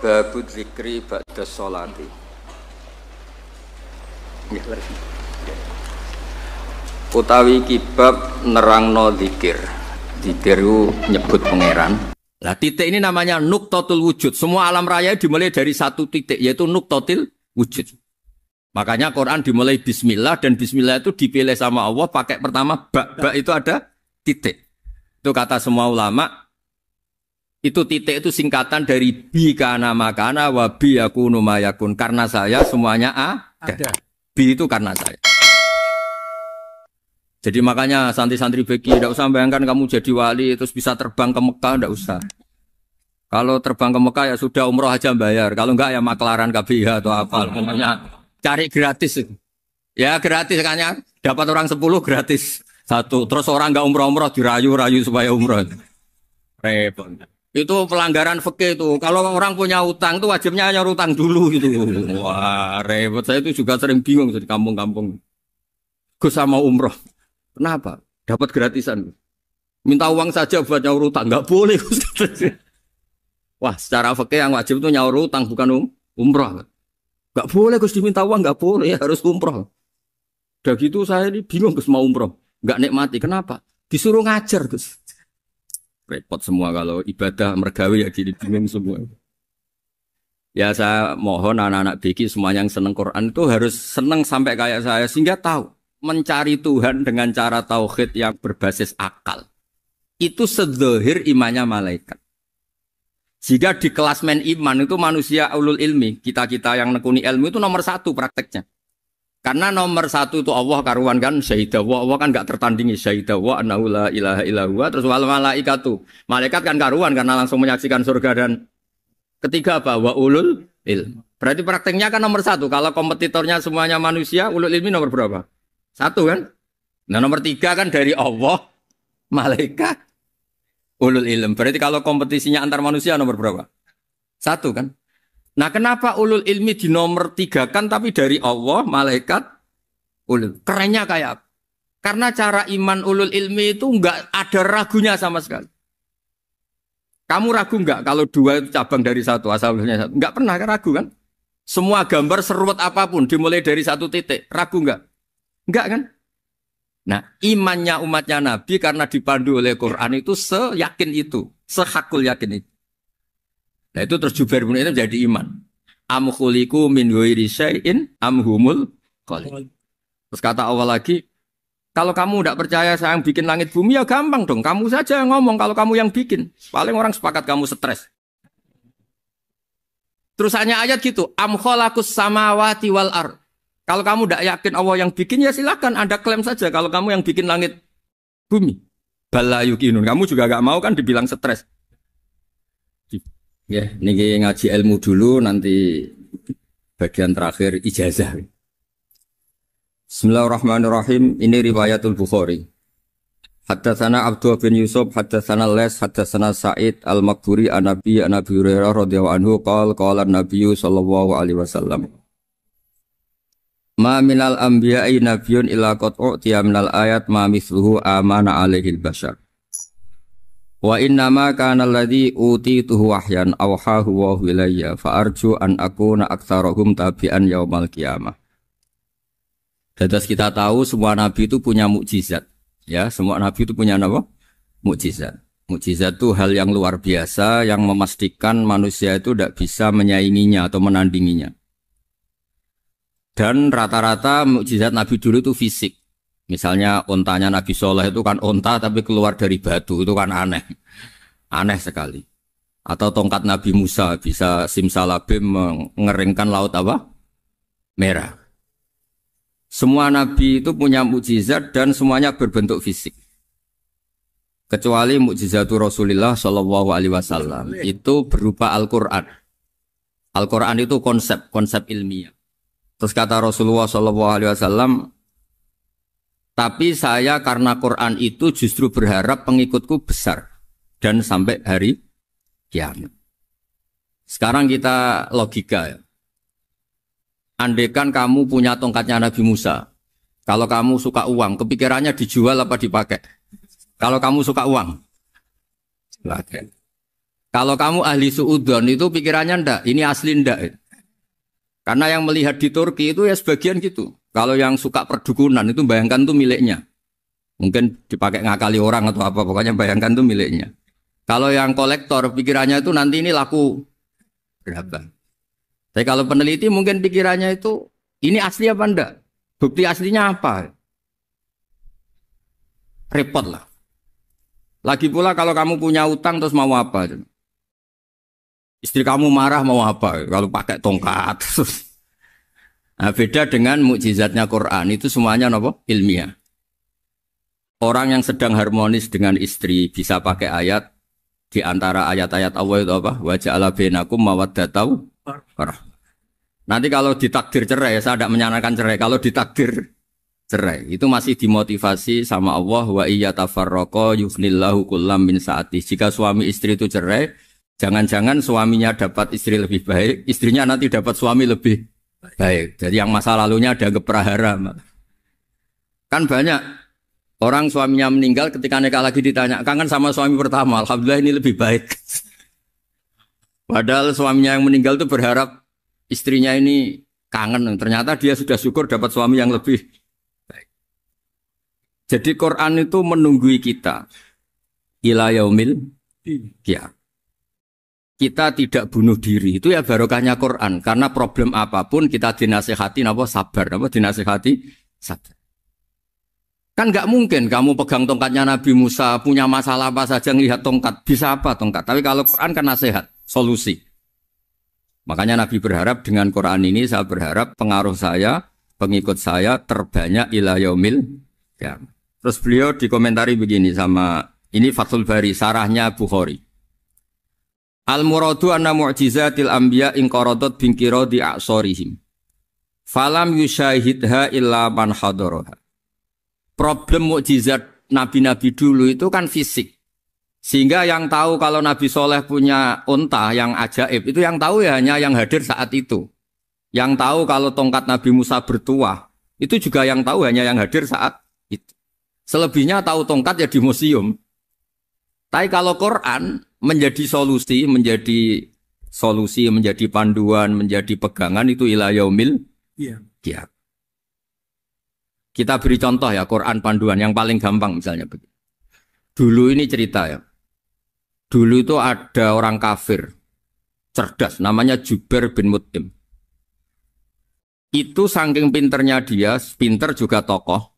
Babu dzikri ba'da sholati. Utawi kibab nerangno dzikir. Dzikir itu nyebut pangeran. Nah, titik ini namanya nuqtatul wujud. Semua alam raya dimulai dari satu titik, yaitu nuqtatul wujud. Makanya Quran dimulai bismillah, dan bismillah itu dipilih sama Allah pakai pertama ba itu ada titik. Itu kata semua ulama. Itu titik itu singkatan dari bi kana makana wa bi yakunu mayakun. Karena saya semuanya ada. Bi itu karena saya. Jadi makanya santri-santri beki tidak usah bayangkan kamu jadi wali terus bisa terbang ke Mekah, tidak usah. Kalau terbang ke Mekah ya sudah umroh aja bayar. Kalau enggak ya maklaran KBH atau apa. Pokoknya cari gratis. Ya gratis kan ya. Dapat orang 10 gratis. Satu. Terus orang enggak umroh-umroh dirayu-rayu supaya umroh. Repot. Itu pelanggaran fikih itu. Kalau orang punya utang itu wajibnya hanya utang dulu gitu. Wah, repot. Saya itu juga sering bingung di kampung-kampung. Gus sama umroh. Kenapa? Dapat gratisan. Minta uang saja buat nyaur utang. Enggak boleh. Wah, secara fikih yang wajib itu nyaur utang bukan umroh. Enggak boleh Gus diminta uang, enggak boleh, harus umroh. Udah gitu saya ini bingung Gus mau umroh. Enggak nikmati. Kenapa? Disuruh ngajar Gus. Repot semua kalau ibadah mergawi ya gini bingung semua. Ya saya mohon anak-anak BK semuanya yang seneng Quran itu harus seneng sampai kayak saya sehingga tahu mencari Tuhan dengan cara tauhid yang berbasis akal. Itu sedzahir imannya malaikat. Jika di klasmen iman itu manusia ulul ilmi, kita-kita yang nekuni ilmu itu nomor 1 prakteknya. Karena nomor 1 itu Allah karuan kan syahidah wa, Allah kan enggak tertandingi syahidah wa annahu la ilaha illallah. Terus wal malaikatu, malaikat kan karuan karena langsung menyaksikan surga. Dan ketiga apa? Wa ulul ilm. Berarti prakteknya kan nomor 1. Kalau kompetitornya semuanya manusia, ulul ilmi nomor berapa? 1 kan? Nah nomor 3 kan dari Allah, malaikat, ulul ilm. Berarti kalau kompetisinya antar manusia nomor berapa? 1 kan? Nah kenapa ulul ilmi di nomor 3 kan tapi dari Allah, malaikat, ulul. Kerennya kayak apa? Karena cara iman ulul ilmi itu enggak ada ragunya sama sekali. Kamu ragu enggak kalau 2 itu cabang dari 1, asalnya 1? Enggak pernah ragu kan? Semua gambar seruat apapun dimulai dari 1 titik, ragu enggak? Enggak kan? Nah imannya umatnya Nabi karena dipandu oleh Quran itu seyakin itu, sehakul yakin itu. Nah itu terus Jubair bin itu jadi iman. Am khuliqu min ghairi syai'in am humul khaliq. Terus kata Allah lagi, kalau kamu tidak percaya saya yang bikin langit bumi ya gampang dong. Kamu saja yang ngomong kalau kamu yang bikin. Paling orang sepakat kamu stres. Terus hanya ayat gitu, am khalaqus samawati wal ard. Kalau kamu tidak yakin Allah yang bikin ya silakan Anda klaim saja kalau kamu yang bikin langit bumi. Bala yuqinun. Kamu juga gak mau kan dibilang stres. Ya, ini ngaji ilmu dulu, nanti bagian terakhir ijazah. Bismillahirrahmanirrahim. Ini riwayatul Bukhari. Haddatsana Abdullah bin Yusuf, haddatsana Les, haddatsana Sa'id al-Maqburi an Nabi Hurairah radhiyallahu anhu qala Nabi sallallahu alaihi wasallam. Ma minal anbiya'i nabiyyun illa qad u'tiya minal ayat ma mithluhu amana alaihil bashar. Wa innama kana alladhi utituhu wahyan awhahu wa ilayya fa arju an akuna aktsarahum tabi'an yaumal qiyamah. Dados kita tahu semua nabi itu punya mukjizat. Ya, semua nabi itu punya apa? Mukjizat. Mukjizat itu hal yang luar biasa yang memastikan manusia itu tidak bisa menyainginya atau menandinginya. Dan rata-rata mukjizat nabi dulu itu fisik. Misalnya ontanya Nabi Soleh itu kan onta tapi keluar dari batu, itu kan aneh. Aneh sekali. Atau tongkat Nabi Musa bisa simsalabim mengeringkan laut apa? Merah. Semua Nabi itu punya mukjizat dan semuanya berbentuk fisik. Kecuali mukjizatul Rasulullah Shallallahu Alaihi Wasallam itu berupa Al-Quran. Al-Quran itu konsep ilmiah. Terus kata Rasulullah Shallallahu Alaihi Wasallam, tapi saya karena Quran itu justru berharap pengikutku besar dan sampai hari kiamat. Sekarang kita logika ya. Andaikan kamu punya tongkatnya Nabi Musa, kalau kamu suka uang, kepikirannya dijual apa dipakai? Kalau kamu suka uang, pakai. Kalau kamu ahli suudon itu pikirannya ndak, ini asli ndak. Karena yang melihat di Turki itu ya sebagian gitu. Kalau yang suka perdukunan itu bayangkan tuh miliknya. Mungkin dipakai ngakali orang atau apa, pokoknya bayangkan tuh miliknya. Kalau yang kolektor pikirannya itu nanti ini laku berapa. Tapi kalau peneliti mungkin pikirannya itu ini asli apa ndak? Bukti aslinya apa? Repot lah. Lagi pula kalau kamu punya utang terus mau apa? Istri kamu marah mau apa? Kalau pakai tongkat. Nah, beda dengan mukjizatnya Quran itu semuanya apa? Ilmiah. Orang yang sedang harmonis dengan istri bisa pakai ayat di antara ayat-ayat Allah itu apa? Wa ja'ala bainakum mawaddatan warahmah. Nanti kalau ditakdir cerai, saya tidak menyarankan cerai. Kalau ditakdir cerai, itu masih dimotivasi sama Allah wa iya tafarraqa yughnillahu kullam min sa'ati. Jika suami istri itu cerai, jangan-jangan suaminya dapat istri lebih baik, istrinya nanti dapat suami lebih baik. Jadi yang masa lalunya ada keprahara. Kan banyak orang suaminya meninggal ketika nikah lagi ditanya, kangen sama suami pertama, alhamdulillah ini lebih baik. Padahal suaminya yang meninggal itu berharap istrinya ini kangen, ternyata dia sudah syukur dapat suami yang lebih baik. Jadi Quran itu menunggui kita ila yaumil qiyamah. Kita tidak bunuh diri, itu ya barokahnya Quran. Karena problem apapun kita dinasihati apa sabar, apa dinasihati sabar. Kan nggak mungkin kamu pegang tongkatnya Nabi Musa, punya masalah apa saja ngelihat tongkat, bisa apa tongkat. Tapi kalau Quran kan nasihat, solusi. Makanya Nabi berharap dengan Quran ini, saya berharap pengaruh saya, pengikut saya terbanyak ila yaumil qiyamah. Terus beliau dikomentari begini sama, ini Fathul Bari, sarahnya Bukhari. Al-muradu anna mu'jizatil anbiya inqaradat binqiradi a'sorihim. Falam yusyahidha illa man hadaraha. Problem mukjizat nabi-nabi dulu itu kan fisik. Sehingga yang tahu kalau Nabi Soleh punya unta yang ajaib, itu yang tahu ya hanya yang hadir saat itu. Yang tahu kalau tongkat Nabi Musa bertuah, itu juga yang tahu hanya yang hadir saat itu. Selebihnya tahu tongkat ya di museum. Tapi kalau Quran menjadi solusi, menjadi panduan, menjadi pegangan itu ila yaumil qiyamah. Kita beri contoh ya Quran panduan yang paling gampang misalnya begini. Dulu ini cerita ya. Dulu itu ada orang kafir cerdas namanya Jubair bin Mut'im. Itu saking pinternya dia, pinter juga tokoh.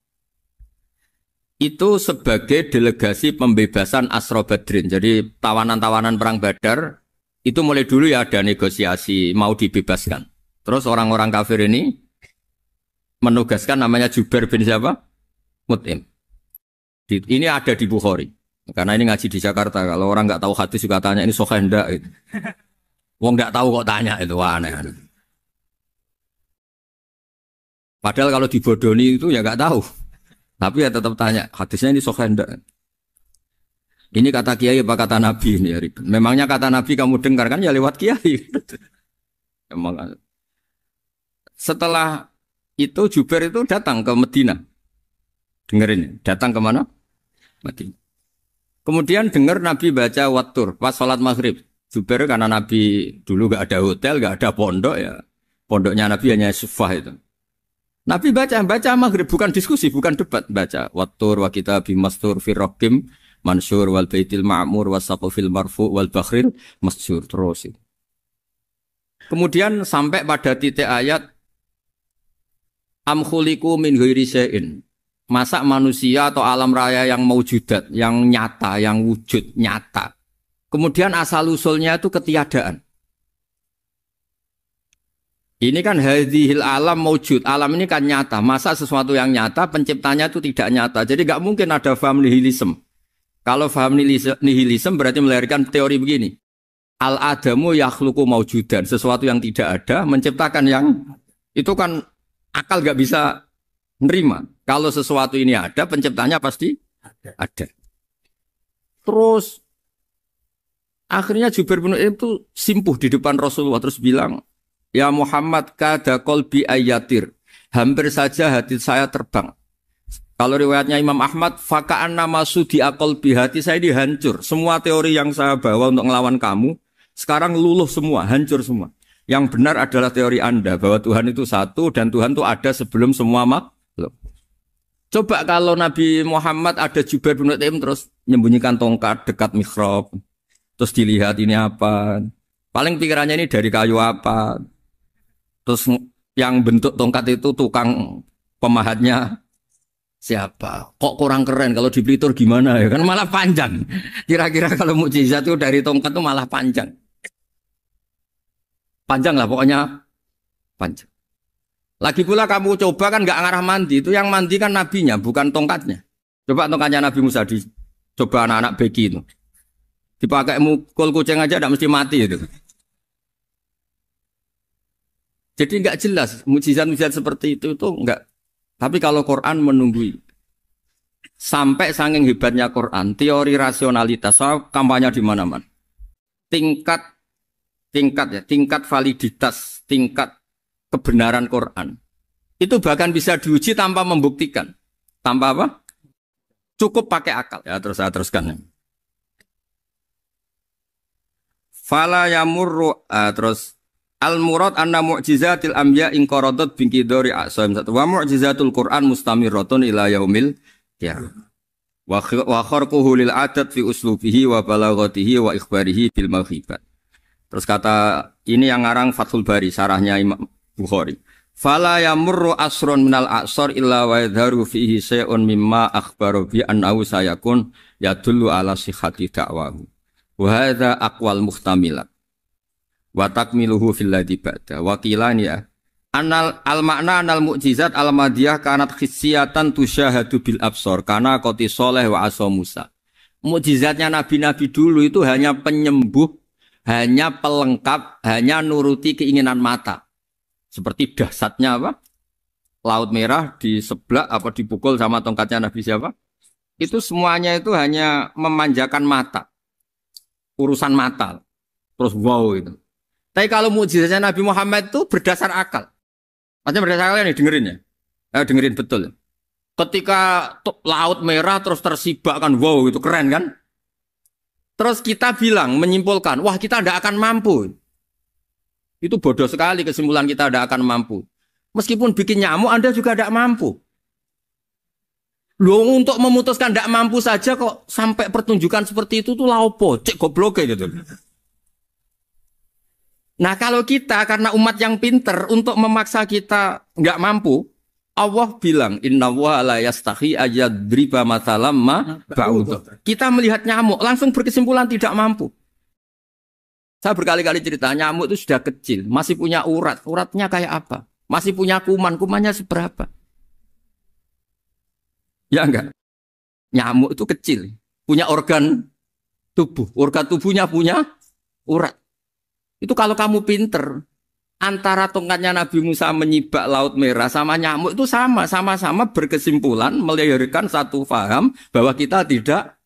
Itu sebagai delegasi pembebasan Asra Badrin. Jadi tawanan-tawanan perang Badar itu mulai dulu ya ada negosiasi mau dibebaskan. Terus orang-orang kafir ini menugaskan namanya Jubair bin siapa? Mut'im. Ini ada di Bukhari. Karena ini ngaji di Jakarta. Kalau orang nggak tahu hadis juga tanya ini sahih ndak gitu. Wong nggak tahu kok tanya itu aneh. Padahal kalau dibodoni itu ya nggak tahu. Tapi ya tetap tanya, hadisnya ini sahih ndak? Ini kata kiai apa kata nabi ini ya? Memangnya kata nabi kamu dengar kan ya lewat kiai. Emang. Setelah itu Jubair itu datang ke Medina. Dengerin, datang ke mana? Medina. Kemudian dengar Nabi baca Wattur pas sholat maghrib. Jubair karena Nabi dulu gak ada hotel, gak ada pondok ya. Pondoknya Nabi hanya sufah itu. Nabi baca maghrib, bukan diskusi, bukan debat. Baca Wattur wa kitabim mastur firrokim mansur wal baitil ma'mur wasaqofil marfu wal bakhril masjur. Terus itu. Kemudian sampai pada titik ayat am khuliqu min ghairi syai'in. Masa manusia atau alam raya yang maujudat, yang nyata, yang wujud nyata. Kemudian asal-usulnya itu ketiadaan. Ini kan hadhil alam maujud. Alam ini kan nyata. Masa sesuatu yang nyata, penciptanya itu tidak nyata. Jadi nggak mungkin ada faham nihilisme. Kalau faham nihilisme berarti melahirkan teori begini. Al-adamu yakhluqu maujudan. Sesuatu yang tidak ada, menciptakan yang... Itu kan akal nggak bisa nerima. Kalau sesuatu ini ada, penciptanya pasti ada. Terus akhirnya Jubair bin Mut'im itu simpuh di depan Rasulullah terus bilang, ya Muhammad kada qalbi ayatir. Hampir saja hati saya terbang. Kalau riwayatnya Imam Ahmad, faka'an nama sudi akol bihati saya ini hancur. Semua teori yang saya bawa untuk ngelawan kamu, sekarang luluh semua, hancur semua. Yang benar adalah teori Anda, bahwa Tuhan itu satu, dan Tuhan itu ada sebelum semua makhluk. Coba kalau Nabi Muhammad ada Jubair bin Mut'im terus menyembunyikan tongkat dekat mihrab, terus dilihat ini apa. Paling pikirannya ini dari kayu apa. Terus yang bentuk tongkat itu tukang pemahatnya siapa? Kok kurang keren kalau di Blitar gimana ya? Kan malah panjang. Kira-kira kalau mukjizat itu dari tongkat itu malah panjang. Panjang lah pokoknya panjang. Lagi pula kamu coba kan nggak ngarah mandi. Itu yang mandi kan nabinya bukan tongkatnya. Coba tongkatnya Nabi Musa coba anak-anak beki itu. Dipakai mukul kucing aja tidak mesti mati itu. Jadi nggak jelas mukjizat-mukjizat seperti itu nggak. Tapi kalau Quran menunggui sampai saking hebatnya Quran, teori rasionalitas, soal kampanye di mana-mana, tingkat validitas, tingkat kebenaran Quran itu bahkan bisa diuji tanpa membuktikan, tanpa apa? Cukup pakai akal. Ya terus saya teruskan. Fala yamurru terus al-murad anna mu'jizatil anbiya in qaradat bin qidari asam wa mu'jizatul Qur'an mustamirratun ila yaumil qiyamah. Wa kharquhu lil adat fi uslubihi wa balaghatihi wa ikhbarihi bil maghibat. Terus kata ini yang ngarang Fathul Bari sarahnya Imam Bukhari. Fala yamurru asrun minal a'sar illa wa yadharu fihi syai'un mimma akhbaru bi annahu sayakun yadullu ala sihhati da'wahu. Wa hadza aqwal muhtamilat. Wa takmiluhu fil ladzi ba'da wa qilan ya anal al makna anal mukjizat al madiyah kanat khissiyatan tusyahadu bil absar kana qoti soleh wa asa Musa. Mukjizatnya nabi-nabi dulu itu hanya penyembuh, hanya pelengkap, hanya nuruti keinginan mata. Seperti dahsyatnya apa? Laut Merah di sebelah apa dipukul sama tongkatnya Nabi siapa? Itu semuanya itu hanya memanjakan mata. Urusan mata. Terus wow itu. Tapi kalau mukjizatnya Nabi Muhammad itu berdasar akal. Maksudnya berdasar akal nih dengerin ya. Dengerin betul. Ketika Laut Merah terus tersibak kan wow itu keren kan. Terus kita bilang menyimpulkan wah kita tidak akan mampu. Itu bodoh sekali kesimpulan kita tidak akan mampu. Meskipun bikin nyamuk Anda juga tidak mampu. Loh untuk memutuskan tidak mampu saja kok sampai pertunjukan seperti itu tuh laopo cek goblok gitu. Nah kalau kita karena umat yang pinter untuk memaksa kita nggak mampu, Allah bilang Inna wa la yastahi ayadriba mathalam ma ba'ud. Kita melihat nyamuk langsung berkesimpulan tidak mampu. Saya berkali-kali cerita nyamuk itu sudah kecil, masih punya urat, uratnya kayak apa? Masih punya kuman, kumannya seberapa? Ya enggak? Nyamuk itu kecil, punya organ tubuhnya punya urat. Itu kalau kamu pinter, antara tongkatnya Nabi Musa menyibak Laut Merah sama nyamuk itu sama-sama berkesimpulan melahirkan satu faham bahwa kita tidak.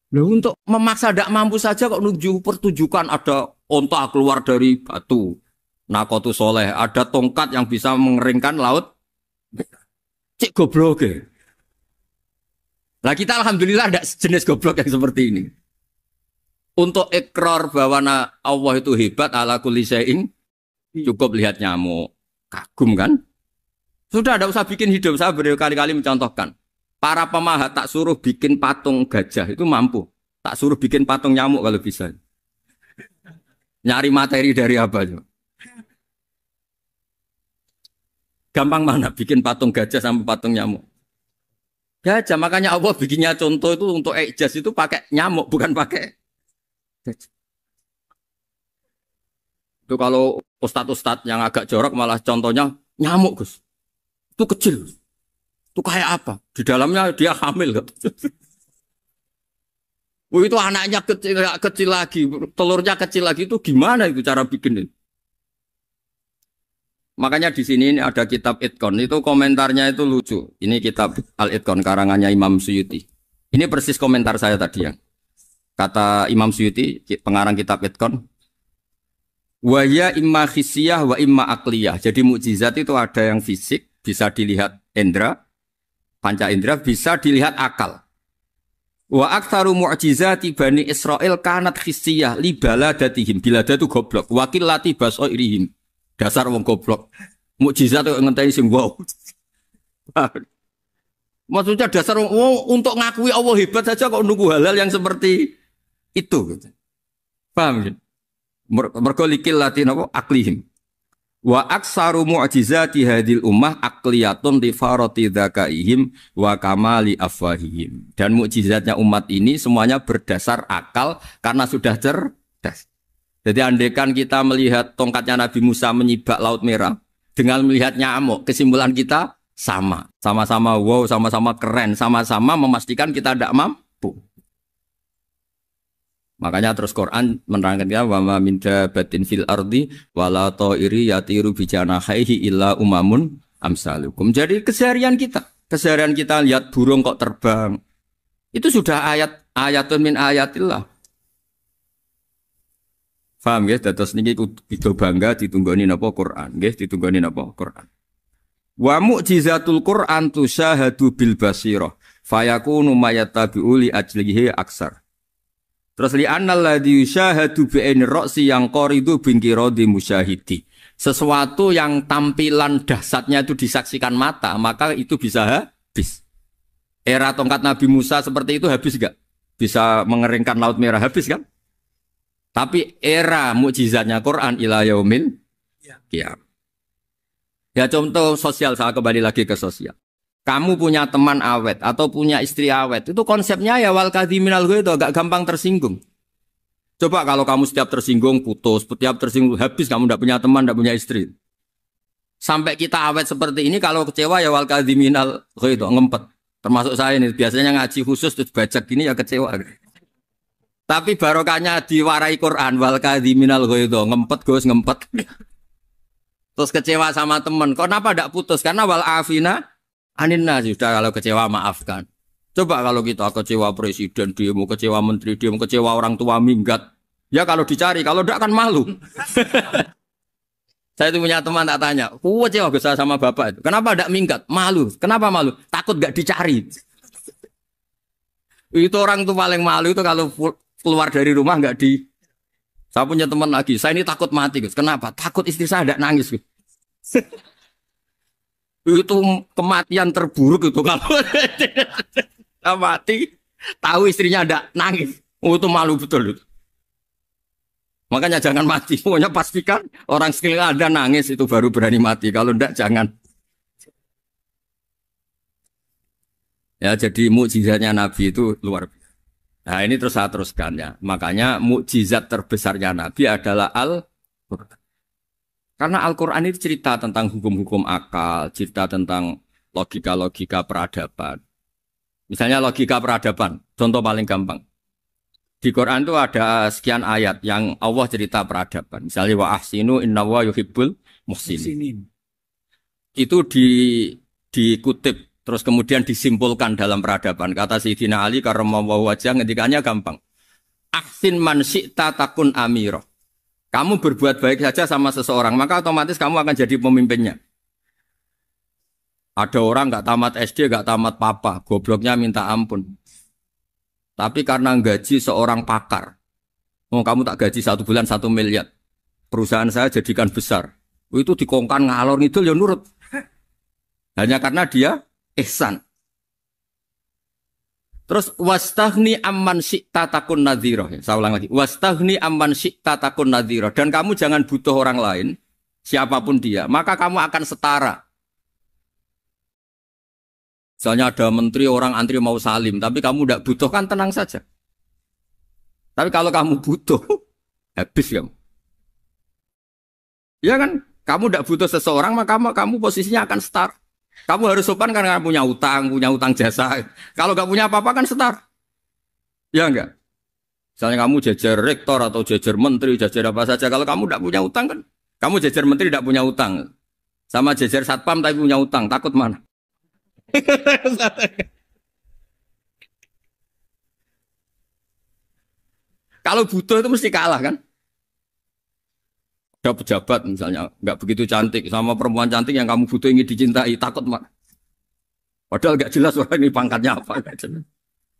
Loh, untuk memaksa tidak mampu saja kok menuju pertunjukan ada onta keluar dari batu. Nakotu soleh, ada tongkat yang bisa mengeringkan laut. Cik goblok ya. Lah kita alhamdulillah tidak jenis goblok yang seperti ini. Untuk ikrar bahwa Allah itu hebat ala kulli syai'in cukup lihat nyamuk. Kagum kan? Sudah tidak usah bikin hidup. Saya berkali-kali mencontohkan. Para pemahat tak suruh bikin patung gajah itu mampu. Tak suruh bikin patung nyamuk kalau bisa. Nyari materi dari apa? Gampang mana bikin patung gajah sama patung nyamuk? Gajah, makanya Allah bikinnya contoh itu untuk ijaz itu pakai nyamuk bukan pakai gajah. Itu kalau ustadz-ustadz yang agak jorok malah contohnya nyamuk Gus. Itu kecil. Itu kayak apa? Di dalamnya dia hamil. Oh, itu anaknya kecil lagi, telurnya kecil lagi itu gimana itu cara bikin itu? Makanya di sini ini ada kitab Itqan itu komentarnya itu lucu. Ini kitab Al-Itqan karangannya Imam Suyuti. Ini persis komentar saya tadi ya. Kata Imam Suyuti pengarang kitab Itqan, wa ya imma khissiyah wa imma aqliyah. Jadi mukjizat itu ada yang fisik bisa dilihat indra, panca indra bisa dilihat akal. Wa aktsaru mu'jizati Bani Israil kanat khissiyah li baladatihim. Balada itu goblok. Wakil lati basairihim. Dasar wong goblok. Mukjizat kok ngenteni sing wow. Maksudnya dasar wong untuk ngakui Allah hebat saja kok nunggu halal yang seperti itu. Paham ya? Mergo likil lati napa aklihim. Wa aksaru mu'jizati hadil ummah aqliyatun li farati dzakaihim wa kamali afwahihim. Dan mukjizatnya umat ini semuanya berdasar akal karena sudah cerdas. Jadi andaikan kita melihat tongkatnya Nabi Musa menyibak Laut Merah dengan melihat nyamuk, kesimpulan kita sama. Sama-sama wow, sama-sama keren, sama-sama memastikan kita tidak mampu. Makanya terus Quran menerangkan ya wa ma min dabatin fil ardi wala ta'iri yatiru bi janahihi illa umamun amsalukum. Jadi keseharian kita lihat burung kok terbang. Itu sudah ayatun min ayatillah. Paham ya? Dados niki kudu bangga ditunggoni napa Quran, nggih ditunggoni napa Quran. Wa mu'jizatul Quran tusyahadu bil basirah fayakunu mayatabi'u li ajlihi aksar. Terus li annal ladzi yusyahadu bi aini ra'si yang qaridu bingkiradi musyahidi. Sesuatu yang tampilan dahsyatnya itu disaksikan mata, maka itu bisa habis. Era tongkat Nabi Musa seperti itu habis enggak? Bisa mengeringkan Laut Merah habis kan? Tapi era mukjizatnya Quran ila yaumil qiyamah. Ya contoh sosial, saya kembali lagi ke sosial. Kamu punya teman awet atau punya istri awet, itu konsepnya ya wal kadhiminal ghaidh itu agak gampang tersinggung. Coba kalau kamu setiap tersinggung putus, setiap tersinggung habis, kamu tidak punya teman, tidak punya istri. Sampai kita awet seperti ini, kalau kecewa ya wal kadhiminal ghaidh ngempet. Termasuk saya ini biasanya ngaji khusus terus baca gini ya kecewa. Tapi barokahnya diwarai Quran wal kadhiminal ghaidh ngempet Gus ngempet. Terus kecewa sama teman, kenapa tidak putus? Karena wal afina Aninna sudah kalau kecewa maafkan. Coba kalau kita kecewa presiden demo, kecewa menteri demo, kecewa orang tua minggat. Ya kalau dicari, kalau tidak kan malu. Saya itu punya teman tak tanya, kecewa besar sama bapak itu. Kenapa tidak minggat? Malu. Kenapa malu? Takut gak dicari. Itu orang tuh paling malu itu kalau keluar dari rumah nggak di. Saya punya teman lagi, saya ini takut mati Gus. Kenapa? Takut istri saya tidak nangis Gus. Itu kematian terburuk itu kalau mati tahu istrinya ada nangis, itu malu betul itu. Makanya jangan mati, pokoknya pastikan orang sekeliling ada nangis itu baru berani mati, kalau enggak jangan. Ya jadi mukjizatnya Nabi itu luar biasa. Nah ini terus saya teruskan ya, makanya mukjizat terbesarnya Nabi adalah Al-Quran. Karena Al-Quran itu cerita tentang hukum-hukum akal, cerita tentang logika-logika peradaban. Misalnya logika peradaban, contoh paling gampang. Di Quran itu ada sekian ayat yang Allah cerita peradaban. Misalnya wa ahsinu innallaha yuhibbul muhsinin. Itu dikutip, terus kemudian disimpulkan dalam peradaban. Kata Sayyidina Ali karramallahu wajhah ngendikannya gampang. Ahsin man syi'ta takun amira. Kamu berbuat baik saja sama seseorang, maka otomatis kamu akan jadi pemimpinnya. Ada orang nggak tamat SD, nggak tamat papa, gobloknya minta ampun. Tapi karena gaji seorang pakar, oh kamu tak gaji 1 bulan 1 miliar, perusahaan saya jadikan besar. Itu dikongkan ngalor ngidul ya nurut. Hanya karena dia ihsan. Terus wastaghni amman syi'ta takun nadhira. Saya ulang lagi. Wastaghni amman syi'ta takun nadhira. Dan kamu jangan butuh orang lain, siapapun dia, maka kamu akan setara. Misalnya ada menteri orang antri mau salim, tapi kamu tidak butuh kan tenang saja. Tapi kalau kamu butuh, habis kamu. Ya kan? Kamu tidak butuh seseorang, maka kamu posisinya akan setara. Kamu harus sopan karena punya utang jasa. Kalau nggak punya apa-apa kan setar. Ya enggak? Misalnya kamu jajar rektor atau jajar menteri, jajar apa saja. Kalau kamu tidak punya utang kan, kamu jajar menteri tidak punya utang. Sama jajar satpam tapi punya utang, takut mana? Kalau butuh itu mesti kalah kan? Ada pejabat misalnya nggak begitu cantik sama perempuan cantik yang kamu butuh ingin dicintai, takut mak. Padahal gak jelas orang ini pangkatnya apa. Gak jelas.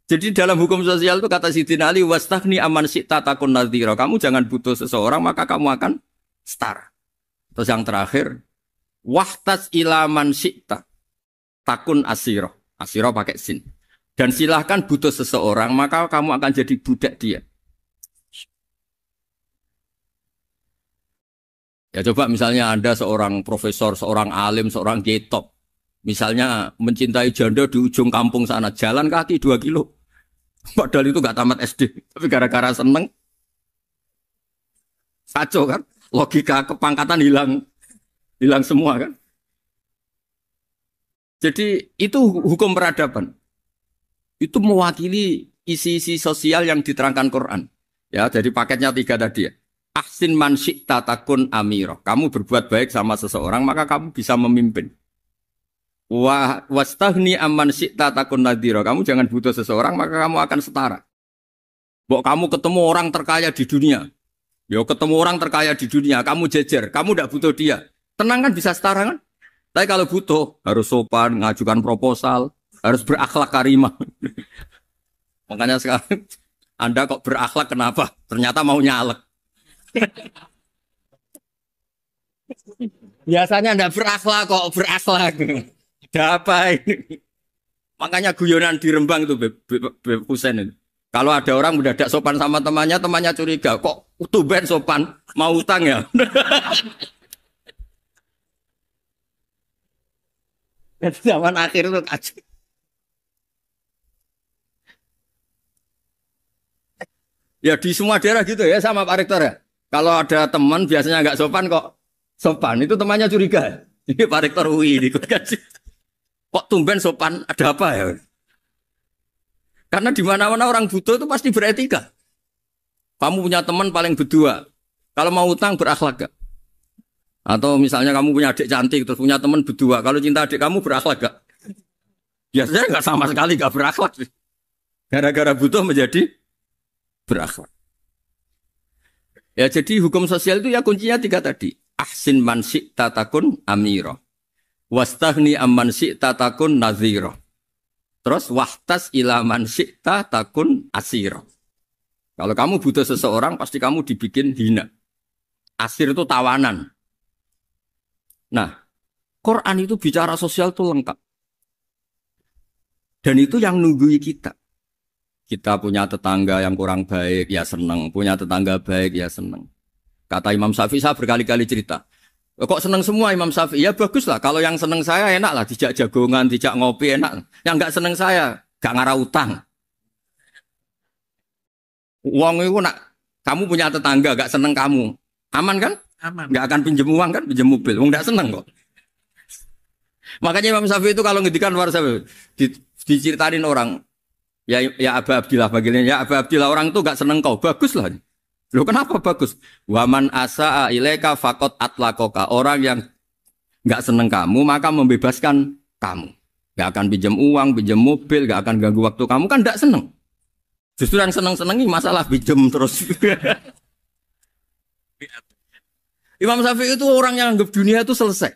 Jadi dalam hukum sosial itu kata Sidin Ali, wastaghni aman syi'ta takun nadhira. Kamu jangan butuh seseorang, maka kamu akan setara. Terus yang terakhir, wahtas ilaman syi'ta takun asiro. Asiro pakai sin. Dan silahkan butuh seseorang, maka kamu akan jadi budak dia. Ya coba misalnya Anda seorang profesor, seorang alim, seorang getop. Misalnya mencintai janda di ujung kampung sana, jalan kaki 2 kilo. Padahal itu gak tamat SD. Tapi gara-gara seneng, kacau kan? Logika kepangkatan hilang semua kan? Jadi itu hukum peradaban. Itu mewakili isi-isi sosial yang diterangkan Quran. Ya, jadi paketnya 3 tadi ya. Ahsin man syi'ta takun amiro. Kamu berbuat baik sama seseorang, maka kamu bisa memimpin. Wastaghni amman syi'ta takun nadhira. Kamu jangan butuh seseorang, maka kamu akan setara. Bok kamu ketemu orang terkaya di dunia. Yo ketemu orang terkaya di dunia, kamu jejer, kamu tidak butuh dia. Tenang kan bisa setara kan? Tapi kalau butuh harus sopan, ngajukan proposal, harus berakhlak karimah. Makanya sekarang Anda kok berakhlak kenapa? Ternyata mau nyalek. Biasanya Anda berakhlak kok berakhlak. Ada apa ini? Makanya guyonan di Rembang itu Beb Husein itu. Kalau ada orang mendadak sopan sama temannya, temannya curiga. Kok tumben sopan? Mau utang ya? Itu zaman akhir itu kacau. Ya di semua daerah gitu ya sama Pak Rektor ya. Kalau ada teman biasanya nggak sopan kok sopan. Itu temannya curiga. Ini Pak Rektor UI ikut kaji. Kok tumben sopan, ada apa ya? Karena di mana-mana orang butuh itu pasti beretika. Kamu punya teman paling berdua. Kalau mau utang berakhlak gak? Atau misalnya kamu punya adik cantik terus punya teman berdua. Kalau cinta adik kamu berakhlak gak? Biasanya nggak sama sekali gak berakhlak. Gara-gara butuh menjadi berakhlak. Ya jadi hukum sosial itu ya kuncinya 3 tadi. Ahsin man syi'ta takun amiro. Wastaghni amman syi'ta takun nadhira. Terus wahtas ila man syi'ta takun asira. Kalau kamu butuh seseorang pasti kamu dibikin hina. Asir itu tawanan. Nah, Quran itu bicara sosial itu lengkap. Dan itu yang nunggui kita. Kita punya tetangga yang kurang baik, ya seneng. Punya tetangga baik, ya seneng. Kata Imam Syafi'i, saya berkali-kali cerita. Kok seneng semua Imam Syafi'i? Ya bagus lah. Kalau yang seneng saya enak lah. Dijak jagongan, dijak ngopi enak. Yang nggak seneng saya, gak ngarah utang. Uang itu nak, kamu punya tetangga gak seneng kamu. Aman kan? Aman. Gak akan pinjem uang kan, pinjem mobil. Uang gak seneng kok. Makanya Imam Syafi'i itu kalau ngedikan luar Syafi'i, diceritain orang. Ya Aba Abdillah bagiannya. Ya Aba Abdillah orang itu gak seneng kau. Bagus lah. Loh kenapa bagus? Waman asa'a ilaika faqad atlaqaka. Orang yang enggak seneng kamu maka membebaskan kamu. Enggak akan pinjam uang, pinjam mobil, enggak akan ganggu waktu kamu kan enggak seneng. Justru yang seneng-senengi masalah pinjam terus. Imam Syafi'i itu orang yang anggap dunia itu selesai.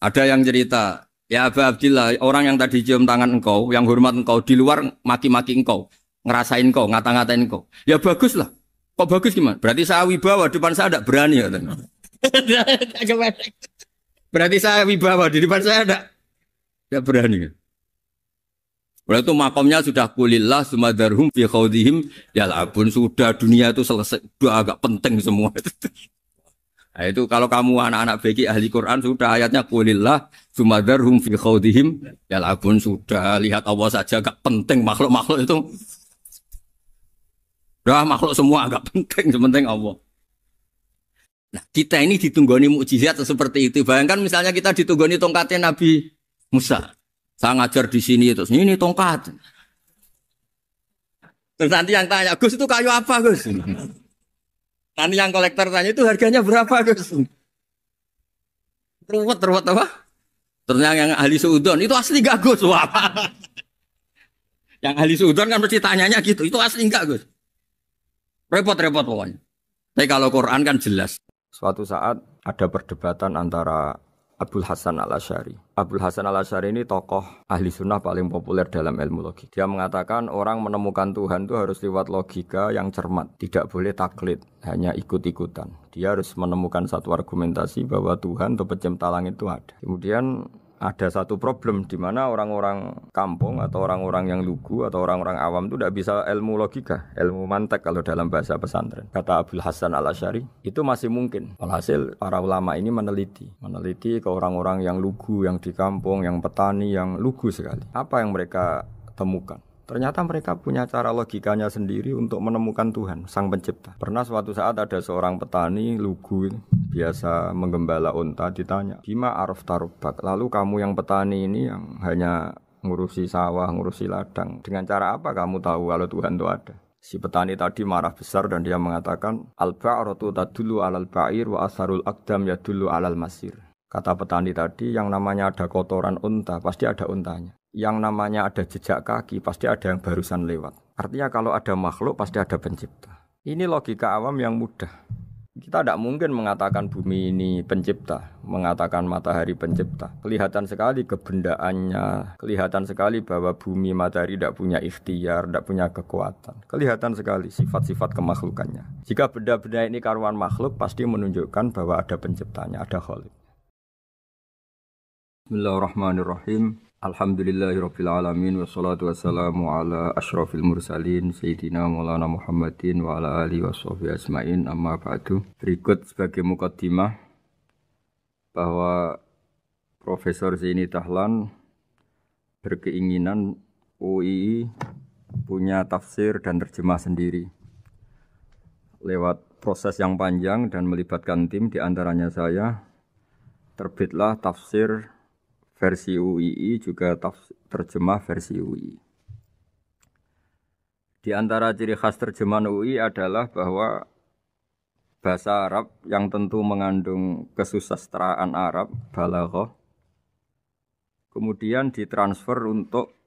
Ada yang cerita, ya Aba Abdillah, orang yang tadi cium tangan engkau, yang hormat engkau di luar maki-maki engkau, ngerasain engkau, ngata-ngatain engkau. Ya bagus lah. Kok bagus gimana? Berarti saya wibawa, depan saya tidak berani. Berarti saya wibawa, di depan saya tidak berani. Berarti itu makomnya sudah kulillah, sumadarhum fi khawdihim, ya labun, sudah dunia itu selesai, sudah agak penting semua. Nah, itu kalau kamu anak-anak beki ahli Quran, sudah ayatnya kulillah, sumadarhum fi khawdihim, ya labun, sudah lihat Allah saja agak penting, makhluk-makhluk itu. Dah makhluk semua agak penting, sepenting Allah. Nah, kita ini ditunggoni mukjizat seperti itu. Bayangkan misalnya kita ditunggoni tongkatnya Nabi Musa. Saya ngajar di sini terus ini tongkat. Terus nanti yang tanya, Gus itu kayu apa, Gus? Nanti yang kolektor tanya itu harganya berapa, Gus? Ruwet apa? Ternyata yang ahli suudon itu asli gak, Gus? Wah. Yang ahli suudon kan mesti tanyanya gitu. Itu asli enggak, Gus? Repot-repot pokoknya. Tapi kalau Quran kan jelas. Suatu saat ada perdebatan antara Abul Hasan Al-Asy'ari. Abul Hasan Al-Asy'ari ini tokoh ahli sunnah paling populer dalam ilmu logik. Dia mengatakan orang menemukan Tuhan itu harus lewat logika yang cermat. Tidak boleh taklid, hanya ikut-ikutan. Dia harus menemukan satu argumentasi bahwa Tuhan atau pencipta langit itu ada. Kemudian ada satu problem di mana orang-orang kampung atau orang-orang yang lugu atau orang-orang awam itu tidak bisa ilmu logika, ilmu mantek kalau dalam bahasa pesantren. Kata Abul Hasan Al-Asy'ari, itu masih mungkin. Alhasil para ulama ini meneliti ke orang-orang yang lugu, yang di kampung, yang petani, yang lugu sekali. Apa yang mereka temukan? Ternyata mereka punya cara logikanya sendiri untuk menemukan Tuhan, Sang Pencipta. Pernah suatu saat ada seorang petani lugu, biasa menggembala unta, ditanya, "Bima araf tarubak?" Lalu kamu yang petani ini yang hanya ngurusi sawah, ngurusi ladang, dengan cara apa kamu tahu kalau Tuhan itu ada? Si petani tadi marah besar dan dia mengatakan, "Al-ba'ratu tadullu 'alal ba'ir wa asharul aqdam yadullu 'alal masir." Kata petani tadi, yang namanya ada kotoran unta, pasti ada untanya. Yang namanya ada jejak kaki, pasti ada yang barusan lewat. Artinya kalau ada makhluk, pasti ada pencipta. Ini logika awam yang mudah. Kita tidak mungkin mengatakan bumi ini pencipta, mengatakan matahari pencipta. Kelihatan sekali kebendaannya, kelihatan sekali bahwa bumi matahari tidak punya ikhtiar, tidak punya kekuatan. Kelihatan sekali sifat-sifat kemakhlukannya. Jika benda-benda ini karuan makhluk, pasti menunjukkan bahwa ada penciptanya, ada khalik. Bismillahirrahmanirrahim. Alhamdulillahirabbil alamin wassalatu wassalamu ala asyrafil mursalin sayyidina Maulana Muhammadin wa ala alihi washabihi ajmain, amma ba'du. Berikut sebagai mukaddimah bahwa Profesor Zaini Dahlan berkeinginan UII punya tafsir dan terjemah sendiri. Lewat proses yang panjang dan melibatkan tim, di antaranya saya, terbitlah tafsir versi UII, juga terjemah versi UII. Di antara ciri khas terjemahan UII adalah bahwa bahasa Arab yang tentu mengandung kesusastraan Arab, balaghah, kemudian ditransfer untuk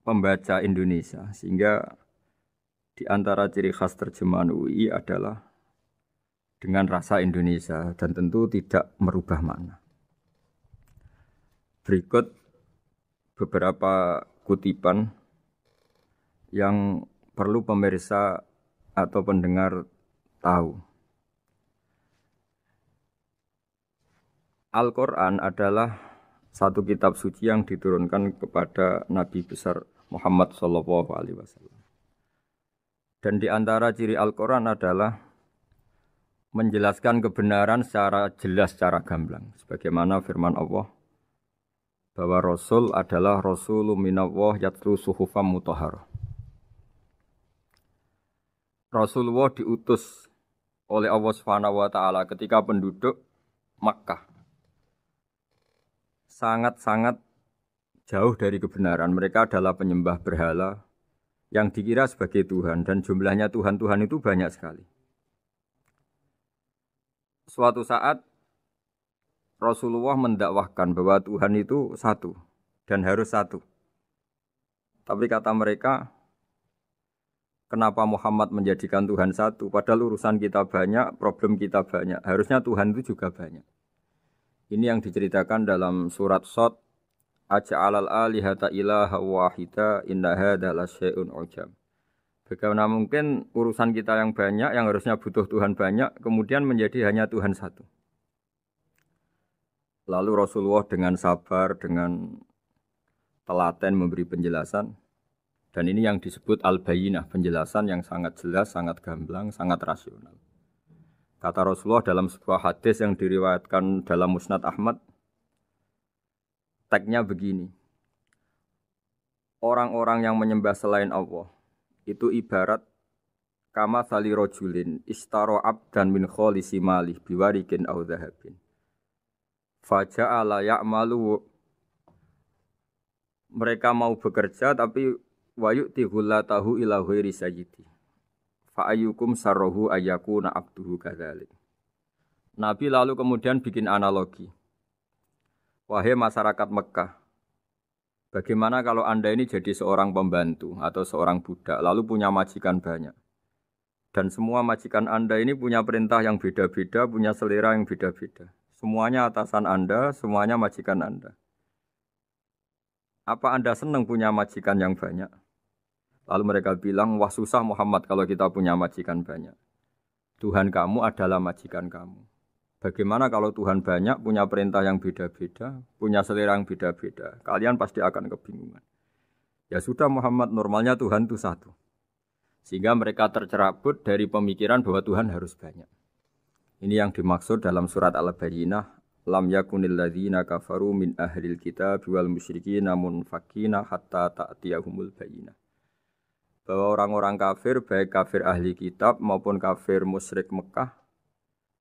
pembaca Indonesia. Sehingga di antara ciri khas terjemahan UII adalah dengan rasa Indonesia dan tentu tidak merubah makna. Berikut beberapa kutipan yang perlu pemirsa atau pendengar tahu. Al-Quran adalah satu kitab suci yang diturunkan kepada Nabi besar Muhammad SAW. Dan di antara ciri Al-Quran adalah menjelaskan kebenaran secara jelas, secara gamblang. Sebagaimana firman Allah, bahwa Rasul adalah Rasulun minallah yatlu suhufam mutahharah. Rasulullah diutus oleh Allah Subhanahu wa taala ketika penduduk Makkah sangat-sangat jauh dari kebenaran. Mereka adalah penyembah berhala yang dikira sebagai Tuhan, dan jumlahnya Tuhan-Tuhan itu banyak sekali. Suatu saat Rasulullah mendakwahkan bahwa Tuhan itu satu dan harus satu. Tapi kata mereka, kenapa Muhammad menjadikan Tuhan satu? Padahal urusan kita banyak, problem kita banyak. Harusnya Tuhan itu juga banyak. Ini yang diceritakan dalam surat Shad, Aja'alal alihata ilaha wahida inna hadza lasyai'un ujab. Bagaimana mungkin urusan kita yang banyak, yang harusnya butuh Tuhan banyak, kemudian menjadi hanya Tuhan satu. Lalu Rasulullah dengan sabar, dengan telaten memberi penjelasan. Dan ini yang disebut al-bayyinah, penjelasan yang sangat jelas, sangat gamblang, sangat rasional. Kata Rasulullah dalam sebuah hadis yang diriwayatkan dalam Musnad Ahmad, tagnya begini. Orang-orang yang menyembah selain Allah itu ibarat kama sali rojulin istaro abdan min kholisi malih biwarikin au dhahabin. Faja'ala ya'malu, mereka mau bekerja tapi wa yu'ti ghullatahu ila ghairi sayyidi. Fa ayyukum sarruhu ayyakuna abduhu kadzalik. Nabi lalu kemudian bikin analogi. Wahai masyarakat Mekah, bagaimana kalau Anda ini jadi seorang pembantu atau seorang budak lalu punya majikan banyak. Dan semua majikan Anda ini punya perintah yang beda-beda, punya selera yang beda-beda. Semuanya atasan Anda, semuanya majikan Anda. Apa Anda senang punya majikan yang banyak? Lalu mereka bilang, wah susah Muhammad kalau kita punya majikan banyak. Tuhan kamu adalah majikan kamu. Bagaimana kalau Tuhan banyak, punya perintah yang beda-beda, punya selera yang beda-beda? Kalian pasti akan kebingungan. Ya sudah Muhammad, normalnya Tuhan itu satu. Sehingga mereka tercerabut dari pemikiran bahwa Tuhan harus banyak. Ini yang dimaksud dalam surat Al-Bayyinah. Lam yakunil ladzina kafaru min ahlil kitab wal musyrikina munfakina hatta ta'tiyahumul bayyinah. Bahwa orang-orang kafir, baik kafir ahli kitab maupun kafir musyrik Mekah,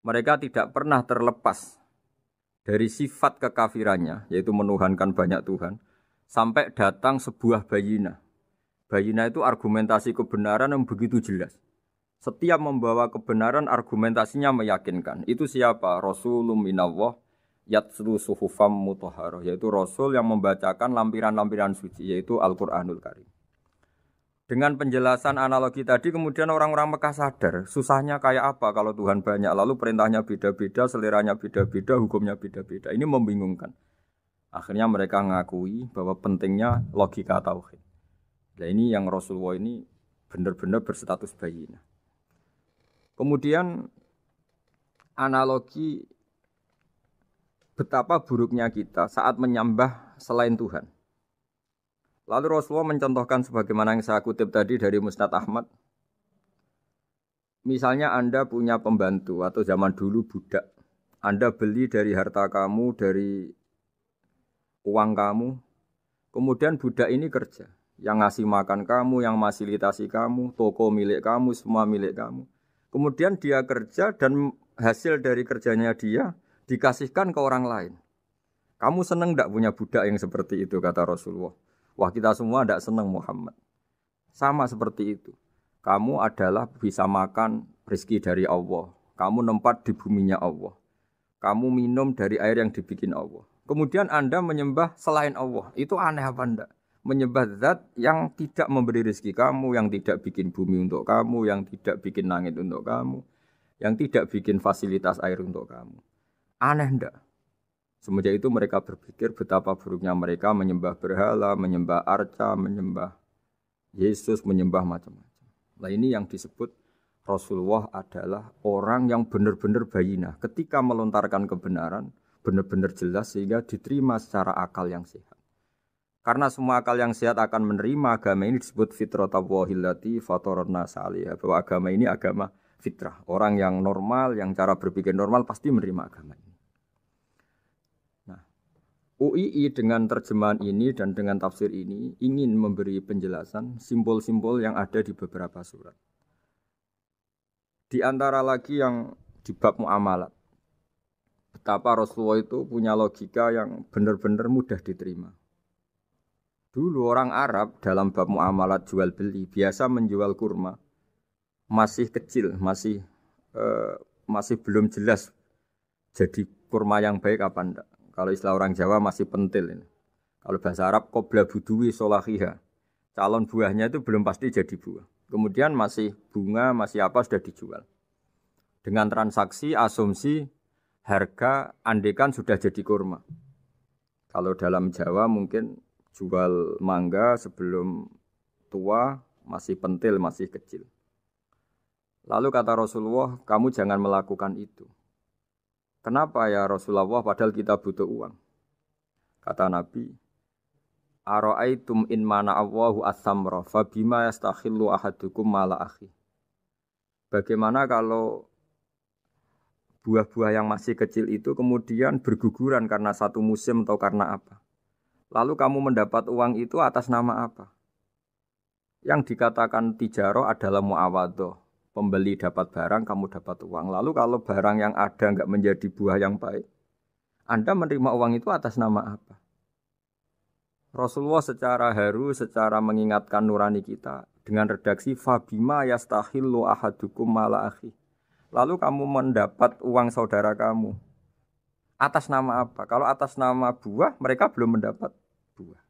mereka tidak pernah terlepas dari sifat kekafirannya, yaitu menuhankan banyak Tuhan, sampai datang sebuah bayyinah. Bayyinah itu argumentasi kebenaran yang begitu jelas. Setiap membawa kebenaran argumentasinya meyakinkan. Itu siapa? Rasulun minallah yatslu suhufam mutahharah, yaitu Rasul yang membacakan lampiran-lampiran suci, yaitu Al-Quranul Karim. Dengan penjelasan analogi tadi, kemudian orang-orang Mekah sadar, susahnya kayak apa kalau Tuhan banyak, lalu perintahnya beda-beda, seleranya beda-beda, hukumnya beda-beda. Ini membingungkan. Akhirnya mereka ngakui bahwa pentingnya logika tauhid. Nah ini yang Rasulullah ini benar-benar berstatus bayyinah. Kemudian analogi betapa buruknya kita saat menyembah selain Tuhan. Lalu Rasulullah mencontohkan sebagaimana yang saya kutip tadi dari Musnad Ahmad. Misalnya Anda punya pembantu atau zaman dulu budak. Anda beli dari harta kamu, dari uang kamu. Kemudian budak ini kerja. Yang ngasih makan kamu, yang fasilitasi kamu, toko milik kamu, semua milik kamu. Kemudian dia kerja dan hasil dari kerjanya dia dikasihkan ke orang lain. Kamu senang tidak punya budak yang seperti itu, kata Rasulullah. Wah kita semua tidak senang Muhammad. Sama seperti itu. Kamu adalah bisa makan rezeki dari Allah. Kamu nempat di buminya Allah. Kamu minum dari air yang dibikin Allah. Kemudian Anda menyembah selain Allah. Itu aneh apa enggak? Menyembah zat yang tidak memberi rezeki kamu, yang tidak bikin bumi untuk kamu, yang tidak bikin langit untuk kamu, yang tidak bikin fasilitas air untuk kamu. Aneh enggak? Semenjak itu mereka berpikir betapa buruknya mereka menyembah berhala, menyembah arca, menyembah Yesus, menyembah macam-macam. Nah ini yang disebut Rasulullah adalah orang yang benar-benar bayyinah. Ketika melontarkan kebenaran, benar-benar jelas sehingga diterima secara akal yang sehat. Karena semua akal yang sehat akan menerima agama ini disebut fitratallahi fatarana salihah. Bahwa agama ini agama fitrah. Orang yang normal, yang cara berpikir normal pasti menerima agama ini. Nah, UII dengan terjemahan ini dan dengan tafsir ini ingin memberi penjelasan simbol-simbol yang ada di beberapa surat. Di antara lagi yang di bab muamalat. Betapa Rasulullah itu punya logika yang benar-benar mudah diterima. Dulu orang Arab dalam bab muamalat jual beli biasa menjual kurma masih kecil, masih belum jelas jadi kurma yang baik apa enggak. Kalau istilah orang Jawa masih pentil ini. Kalau bahasa Arab qobla buduwi solahiha. Calon buahnya itu belum pasti jadi buah. Kemudian masih bunga, masih apa sudah dijual. Dengan transaksi asumsi harga andekan sudah jadi kurma. Kalau dalam Jawa mungkin jual mangga sebelum tua masih pentil, masih kecil. Lalu kata Rasulullah, kamu jangan melakukan itu. Kenapa ya Rasulullah padahal kita butuh uang? Kata Nabi, Ara'aitum in mana Allahu as-samra fa bima yastakhillu ahadukum mala akhi. Bagaimana kalau buah-buah yang masih kecil itu kemudian berguguran karena satu musim atau karena apa? Lalu kamu mendapat uang itu atas nama apa? Yang dikatakan tijarah adalah muawadhah. Pembeli dapat barang, kamu dapat uang. Lalu kalau barang yang ada enggak menjadi buah yang baik, Anda menerima uang itu atas nama apa? Rasulullah secara haru, secara mengingatkan nurani kita dengan redaksi fabima yastahillu ahadukum mala akhi. Lalu kamu mendapat uang saudara kamu atas nama apa? Kalau atas nama buah, mereka belum mendapat buah.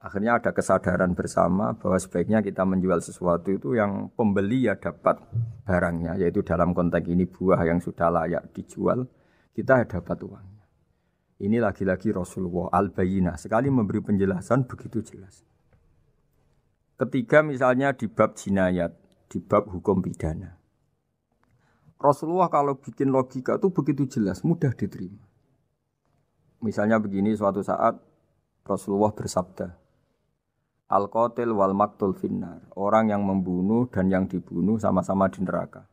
Akhirnya ada kesadaran bersama bahwa sebaiknya kita menjual sesuatu itu yang pembeli ya dapat barangnya, yaitu dalam konteks ini buah yang sudah layak dijual, kita dapat uangnya. Ini lagi-lagi Rasulullah al-bayyinah sekali memberi penjelasan begitu jelas. Ketiga misalnya di bab jinayat, di bab hukum pidana. Rasulullah kalau bikin logika itu begitu jelas, mudah diterima. Misalnya begini, suatu saat Rasulullah bersabda, Al-qatil wal maktul finnar. Orang yang membunuh dan yang dibunuh sama-sama di neraka.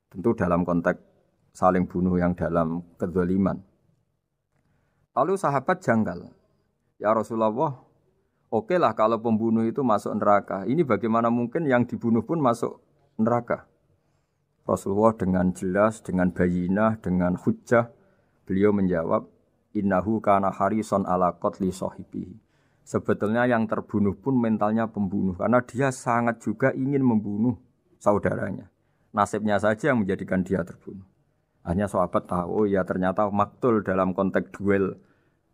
Tentu dalam konteks saling bunuh yang dalam kedzaliman. Lalu sahabat janggal. Ya Rasulullah, oke lah kalau pembunuh itu masuk neraka. Ini bagaimana mungkin yang dibunuh pun masuk neraka? Rasulullah dengan jelas, dengan bayinah, dengan hujjah, beliau menjawab, Innahu kana harison ala qatli sahibihi. Sebetulnya yang terbunuh pun mentalnya pembunuh. Karena dia sangat juga ingin membunuh saudaranya. Nasibnya saja yang menjadikan dia terbunuh. Hanya sahabat tahu, oh ya ternyata maktul dalam konteks duel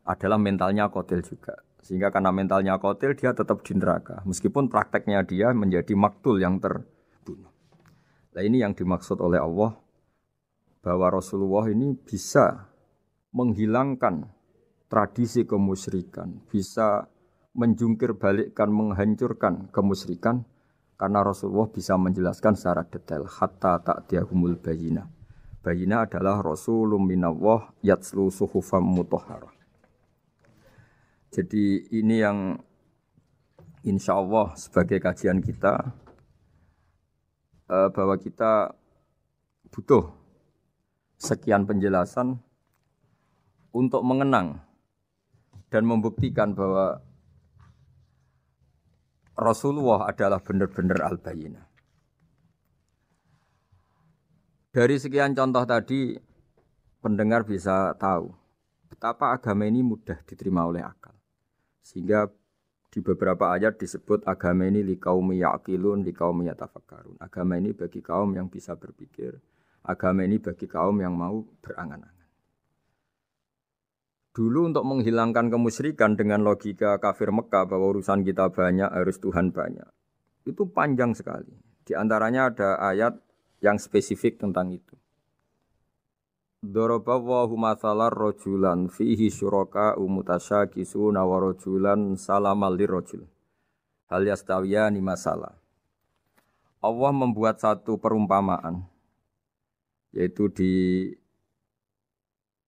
adalah mentalnya qatil juga. Sehingga karena mentalnya qatil, dia tetap di neraka. Meskipun prakteknya dia menjadi maktul yang terbunuh. Nah ini yang dimaksud oleh Allah, bahwa Rasulullah ini bisa menghilangkan tradisi kemusyrikan, bisa menjungkir balikkan, menghancurkan kemusyrikan, karena Rasulullah bisa menjelaskan secara detail hatta ta'tiyahumul bayyinah. Bayyinah adalah Rasulun minallah yatslu suhufam mutahharah. Jadi ini yang insya Allah sebagai kajian kita, bahwa kita butuh sekian penjelasan untuk mengenang dan membuktikan bahwa Rasulullah adalah benar-benar al-bayyinah. Dari sekian contoh tadi, pendengar bisa tahu betapa agama ini mudah diterima oleh akal. Sehingga di beberapa ayat disebut agama ini liqaumi ya'qilun, liqaumi yatafakkarun. Agama ini bagi kaum yang bisa berpikir, agama ini bagi kaum yang mau berangan-angan. Dulu untuk menghilangkan kemusyrikan dengan logika kafir Mekah bahwa urusan kita banyak, harus Tuhan banyak. Itu panjang sekali. Di antaranya ada ayat yang spesifik tentang itu. Daraballahu mathalan rajulan fihi syuraka mutasyakisuna wa rajulan salamal lirajul. Hal yastawiyani masalah. Allah membuat satu perumpamaan, yaitu di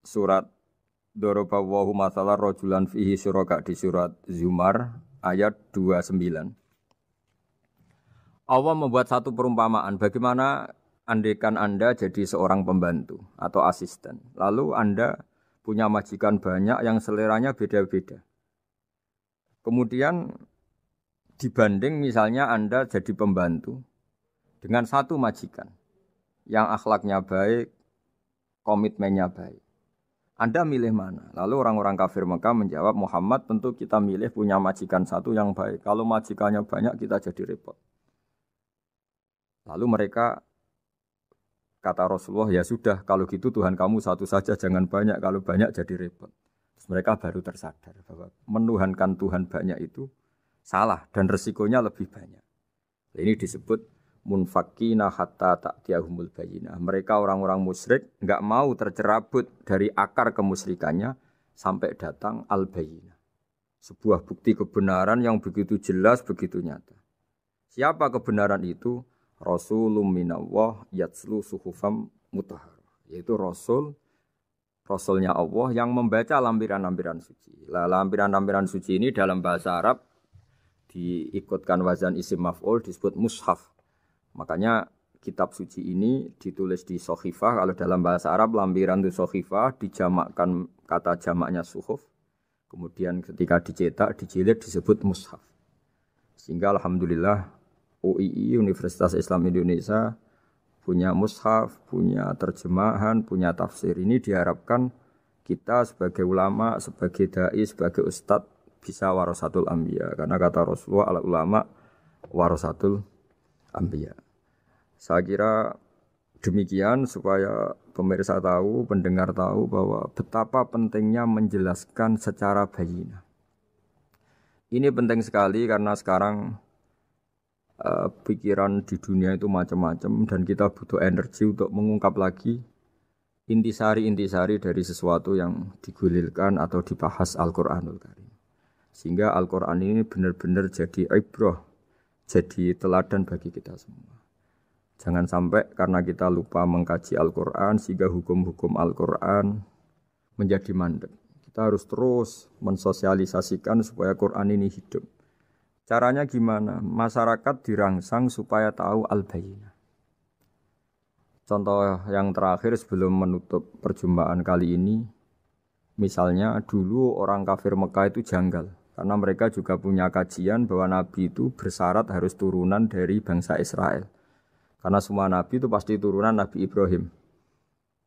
surat Daraballahu mathalan rajulan fihi syuraka, di surat Zumar ayat 29. Allah membuat satu perumpamaan bagaimana andaikan Anda jadi seorang pembantu atau asisten. Lalu Anda punya majikan banyak yang seleranya beda-beda. Kemudian dibanding misalnya Anda jadi pembantu dengan satu majikan yang akhlaknya baik, komitmennya baik. Anda milih mana? Lalu orang-orang kafir Mekah menjawab, Muhammad tentu kita milih punya majikan satu yang baik. Kalau majikannya banyak kita jadi repot. Lalu mereka kata Rasulullah, ya sudah kalau gitu Tuhan kamu satu saja, jangan banyak, kalau banyak jadi repot. Terus mereka baru tersadar bahwa menuhankan Tuhan banyak itu salah dan resikonya lebih banyak. Ini disebut munfakina hatta ta'tiyahumul bayyinah. Mereka orang-orang musyrik enggak mau tercerabut dari akar kemusyrikannya sampai datang al-bayyinah. Sebuah bukti kebenaran yang begitu jelas, begitu nyata. Siapa kebenaran itu? Rasulun minallah yatslu suhufam mutahharah. Yaitu Rasulnya Allah yang membaca lampiran-lampiran suci. Lampiran-lampiran suci ini dalam bahasa Arab diikutkan wazan isim maf'ul disebut mushaf. Makanya kitab suci ini ditulis di sohifah. Kalau dalam bahasa Arab lampiran itu sohifah, dijamakkan kata jamaknya suhuf. Kemudian ketika dicetak, dijilid disebut mushaf. Sehingga alhamdulillah UII Universitas Islam Indonesia punya mushaf, punya terjemahan, punya tafsir. Ini diharapkan kita sebagai ulama, sebagai dai, sebagai ustadz bisa warasatul anbiya. Karena kata Rasulullah ala ulama warasatul anbiya. Saya kira demikian supaya pemirsa tahu, pendengar tahu bahwa betapa pentingnya menjelaskan secara bayyinah. Ini penting sekali karena sekarang pikiran di dunia itu macam-macam dan kita butuh energi untuk mengungkap lagi intisari dari sesuatu yang digulirkan atau dibahas Al-Qur'anul Karim. Sehingga Al-Qur'an ini benar-benar jadi ibrah, jadi teladan bagi kita semua. Jangan sampai karena kita lupa mengkaji Al-Qur'an sehingga hukum-hukum Al-Qur'an menjadi mandek. Kita harus terus mensosialisasikan supaya Qur'an ini hidup. Caranya gimana? Masyarakat dirangsang supaya tahu al-bayyinah. Contoh yang terakhir sebelum menutup perjumpaan kali ini, misalnya dulu orang kafir Mekah itu janggal. Karena mereka juga punya kajian bahwa Nabi itu bersyarat harus turunan dari bangsa Israel. Karena semua Nabi itu pasti turunan Nabi Ibrahim.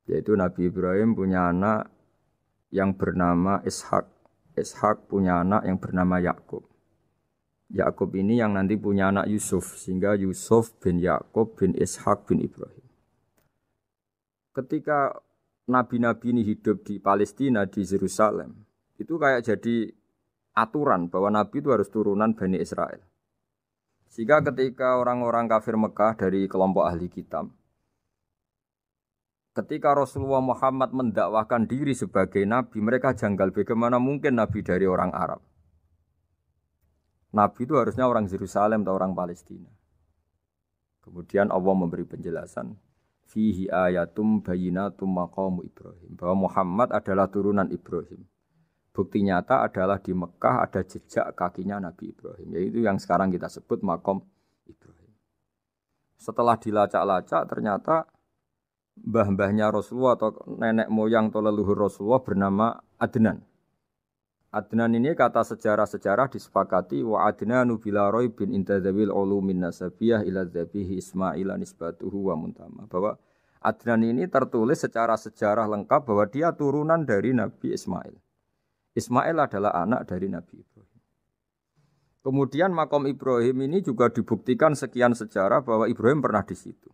Yaitu Nabi Ibrahim punya anak yang bernama Ishak. Ishak punya anak yang bernama Yakub. Yakub ini yang nanti punya anak Yusuf. Sehingga Yusuf bin Yakub bin Ishak bin Ibrahim. Ketika nabi-nabi ini hidup di Palestina, di Yerusalem, itu kayak jadi aturan bahwa nabi itu harus turunan Bani Israel. Sehingga ketika orang-orang kafir Mekah dari kelompok ahli kitab, ketika Rasulullah Muhammad mendakwahkan diri sebagai nabi, mereka janggal bagaimana mungkin nabi dari orang Arab. Nabi itu harusnya orang Yerusalem atau orang Palestina. Kemudian Allah memberi penjelasan, fihi ayatum bayyinatum maqamu Ibrahim, bahwa Muhammad adalah turunan Ibrahim. Bukti nyata adalah di Mekah ada jejak kakinya Nabi Ibrahim, yaitu yang sekarang kita sebut maqam Ibrahim. Setelah dilacak-lacak ternyata mbah-mbahnya Rasulullah atau nenek moyang atau leluhur Rasulullah bernama Adnan. Adnan ini kata sejarah-sejarah disepakati wa adnanu bila raibin intadzabil ulumin nasabiyah ila dzabihi Ismail nisbatuhu wa muntama, bahwa Adnan ini tertulis secara sejarah lengkap bahwa dia turunan dari Nabi Ismail. Ismail adalah anak dari Nabi Ibrahim. Kemudian makom Ibrahim ini juga dibuktikan sekian sejarah bahwa Ibrahim pernah di situ.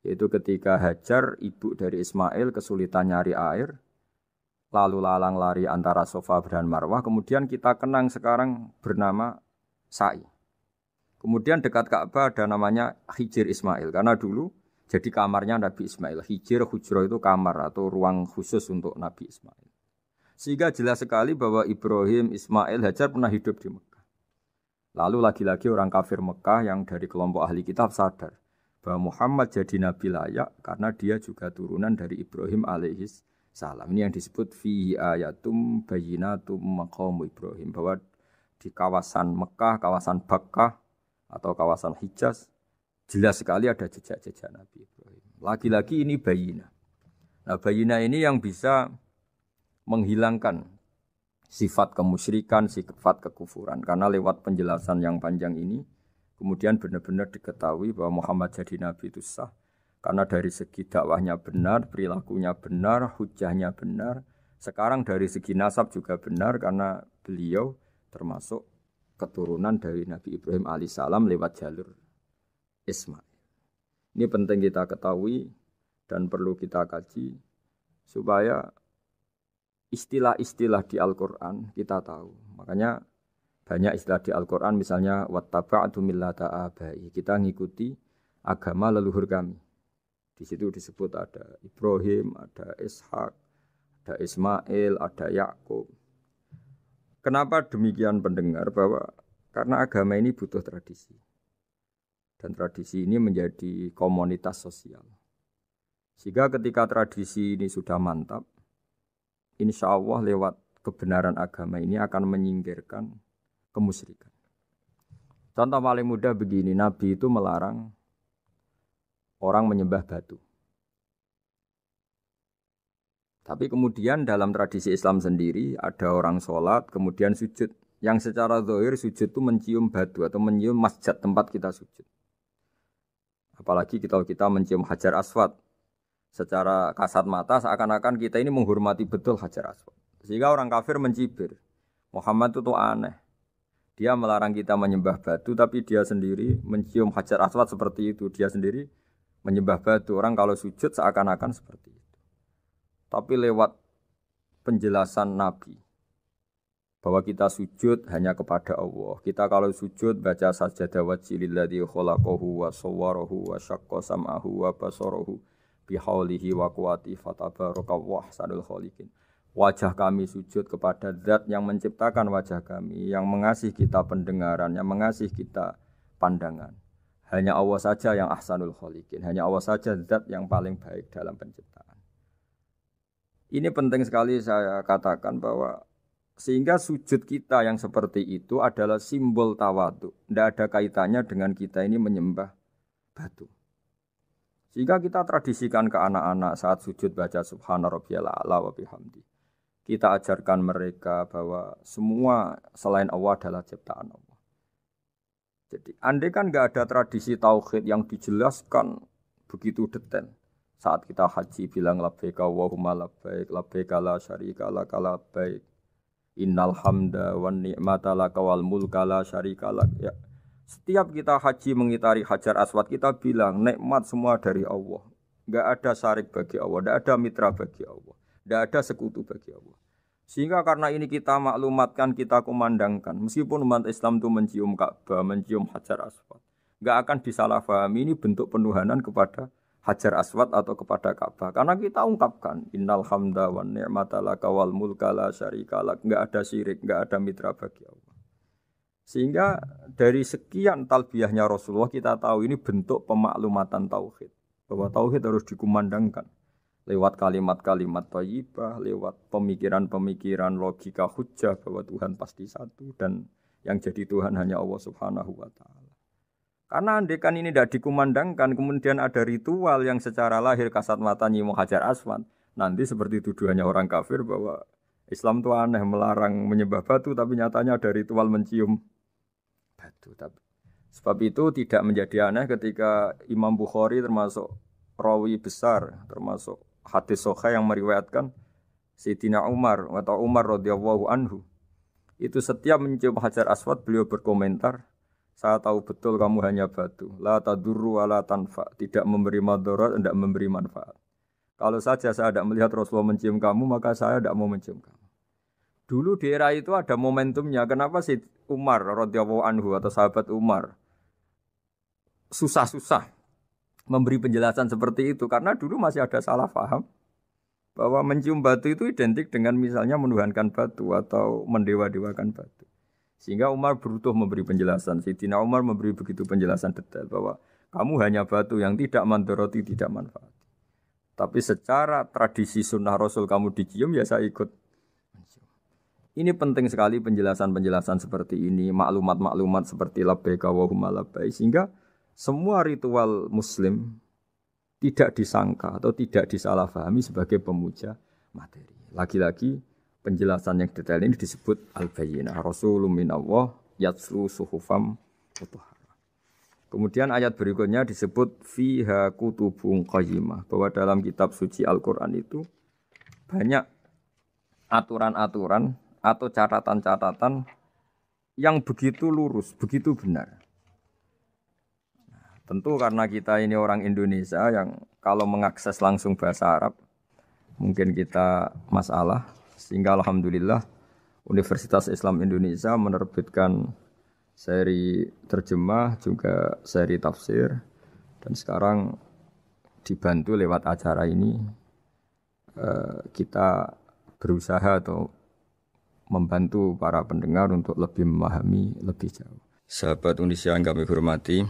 Yaitu ketika Hajar, ibu dari Ismail, kesulitan nyari air, lalu lalang lari antara Safa dan Marwah, kemudian kita kenang sekarang bernama Sa'i. Kemudian dekat Ka'bah ada namanya Hijir Ismail, karena dulu jadi kamarnya Nabi Ismail. Hijir, hujrah itu kamar atau ruang khusus untuk Nabi Ismail. Sehingga jelas sekali bahwa Ibrahim, Ismail, Hajar pernah hidup di Mekah. Lalu lagi-lagi orang kafir Mekah yang dari kelompok ahli kitab sadar bahwa Muhammad jadi nabi layak karena dia juga turunan dari Ibrahim alaihis salam. Ini yang disebut fihi ayatum bayyinatum maqamu Ibrahim, bahwa di kawasan Mekah, kawasan Bakkah atau kawasan Hijaz jelas sekali ada jejak-jejak Nabi Ibrahim. Lagi-lagi ini bayyinah. Nah, bayyinah ini yang bisa menghilangkan sifat kemusyrikan, sifat kekufuran. Karena lewat penjelasan yang panjang ini, kemudian benar-benar diketahui bahwa Muhammad jadi nabi itu sah. Karena dari segi dakwahnya benar, perilakunya benar, hujahnya benar. Sekarang dari segi nasab juga benar karena beliau termasuk keturunan dari Nabi Ibrahim alaihissalam lewat jalur Ismail. Ini penting kita ketahui dan perlu kita kaji supaya istilah-istilah di Al-Quran kita tahu. Makanya banyak istilah di Al-Quran, misalnya wattaba'tu millata abai, kita ngikuti agama leluhur kami. Di situ disebut ada Ibrahim, ada Ishak, ada Ismail, ada Yakub. Kenapa demikian pendengar? Bahwa karena agama ini butuh tradisi. Dan tradisi ini menjadi komunitas sosial. Sehingga ketika tradisi ini sudah mantap, insya Allah lewat kebenaran agama ini akan menyingkirkan kemusyrikan. Contoh paling mudah begini, Nabi itu melarang orang menyembah batu. Tapi kemudian dalam tradisi Islam sendiri ada orang sholat kemudian sujud. Yang secara zahir sujud itu mencium batu atau mencium masjid tempat kita sujud. Apalagi kita mencium Hajar Aswad. Secara kasat mata seakan-akan kita ini menghormati betul Hajar Aswad. Sehingga orang kafir mencibir. Muhammad itu aneh. Dia melarang kita menyembah batu, tapi dia sendiri mencium Hajar Aswad seperti itu. Dia sendiri menyembah batu. Orang kalau sujud seakan-akan seperti itu. Tapi lewat penjelasan Nabi, bahwa kita sujud hanya kepada Allah. Kita kalau sujud baca sajadah wajhililladzi khalaqahu wa sawwarahu wa syaqqa sam'ahu wa basarahu. bihaulihi wa quwwati fatabarakallahu ahsanul khaliqin. Wajah kami sujud kepada zat yang menciptakan wajah kami, yang mengasih kita pendengaran, yang mengasih kita pandangan. Hanya Allah saja yang ahsanul khaliqin, hanya Allah saja zat yang paling baik dalam penciptaan. Ini penting sekali saya katakan bahwa sehingga sujud kita yang seperti itu adalah simbol tawadhu. Tidak ada kaitannya dengan kita ini menyembah batu. Sehingga kita tradisikan ke anak-anak saat sujud baca subhana rabbiyal a'la wa bihamdi. Kita ajarkan mereka bahwa semua selain Allah adalah ciptaan Allah. Jadi andai kan enggak ada tradisi tauhid yang dijelaskan begitu detail. Saat kita haji bilang labbaik Allahumma labbaik, labbaik la syarika lak labbaik. Innal hamda wan ni'mata laka wal mulka la syarika lak. Ya. Setiap kita haji mengitari Hajar Aswad kita bilang nikmat semua dari Allah. Enggak ada syarik bagi Allah, enggak ada mitra bagi Allah, enggak ada sekutu bagi Allah. Sehingga karena ini kita maklumatkan, kita kumandangkan. Meskipun umat Islam itu mencium Ka'bah, mencium Hajar Aswad, enggak akan disalahpahami ini bentuk penuhanan kepada Hajar Aswad atau kepada Ka'bah. Karena kita ungkapkan innal hamda wan ni'mata laka wal mulka la syarika lak. Enggak ada syirik, enggak ada mitra bagi Allah. Sehingga dari sekian talbiyahnya Rasulullah kita tahu ini bentuk pemaklumatan tauhid. Bahwa tauhid harus dikumandangkan lewat kalimat-kalimat thayyibah, lewat pemikiran-pemikiran logika hujjah bahwa Tuhan pasti satu dan yang jadi Tuhan hanya Allah Subhanahu wa taala. Karena andekan ini tidak dikumandangkan, kemudian ada ritual yang secara lahir kasat mata nyium Hajar Aswad, nanti seperti tuduhannya orang kafir bahwa Islam itu aneh melarang menyembah batu, tapi nyatanya ada ritual mencium batu. Sebab itu tidak menjadi aneh ketika Imam Bukhari termasuk rawi besar, termasuk hadis sahih yang meriwayatkan Sayyidina Umar atau Umar radhiyallahu anhu. Itu setiap mencium Hajar Aswad beliau berkomentar, saya tahu betul kamu hanya batu. La tadurru wa la tanfa. Tidak memberi madarat, tidak memberi manfaat. Kalau saja saya tidak melihat Rasulullah mencium kamu, maka saya tidak mau mencium kamu. Dulu di era itu ada momentumnya. Kenapa sih Umar radhiyallahu anhu atau sahabat Umar susah-susah memberi penjelasan seperti itu? Karena dulu masih ada salah paham bahwa mencium batu itu identik dengan misalnya menuhankan batu atau mendewa-dewakan batu. Sehingga Umar berutuh memberi penjelasan. Sayyidina Umar memberi begitu penjelasan detail bahwa kamu hanya batu yang tidak mandoroti, tidak manfaat. Tapi secara tradisi sunnah Rasul kamu dicium, ya saya ikut. Ini penting sekali penjelasan-penjelasan seperti ini, maklumat-maklumat seperti labbaik Allahumma labbaik, sehingga semua ritual Muslim tidak disangka atau tidak disalahpahami sebagai pemuja materi. Lagi-lagi penjelasan yang detail ini disebut al-bayyinah. Rasulun minallah yatslu suhufam mutahharah. Kemudian ayat berikutnya disebut fiha kutubun qayyimah, bahwa dalam kitab suci Al-Qur'an itu banyak aturan-aturan atau catatan-catatan yang begitu lurus, begitu benar. Nah, tentu karena kita ini orang Indonesia yang kalau mengakses langsung bahasa Arab mungkin kita masalah. Sehingga alhamdulillah Universitas Islam Indonesia menerbitkan seri terjemah juga seri tafsir, dan sekarang dibantu lewat acara ini kita berusaha atau membantu para pendengar untuk lebih memahami lebih jauh. Sahabat Indonesia yang kami hormati,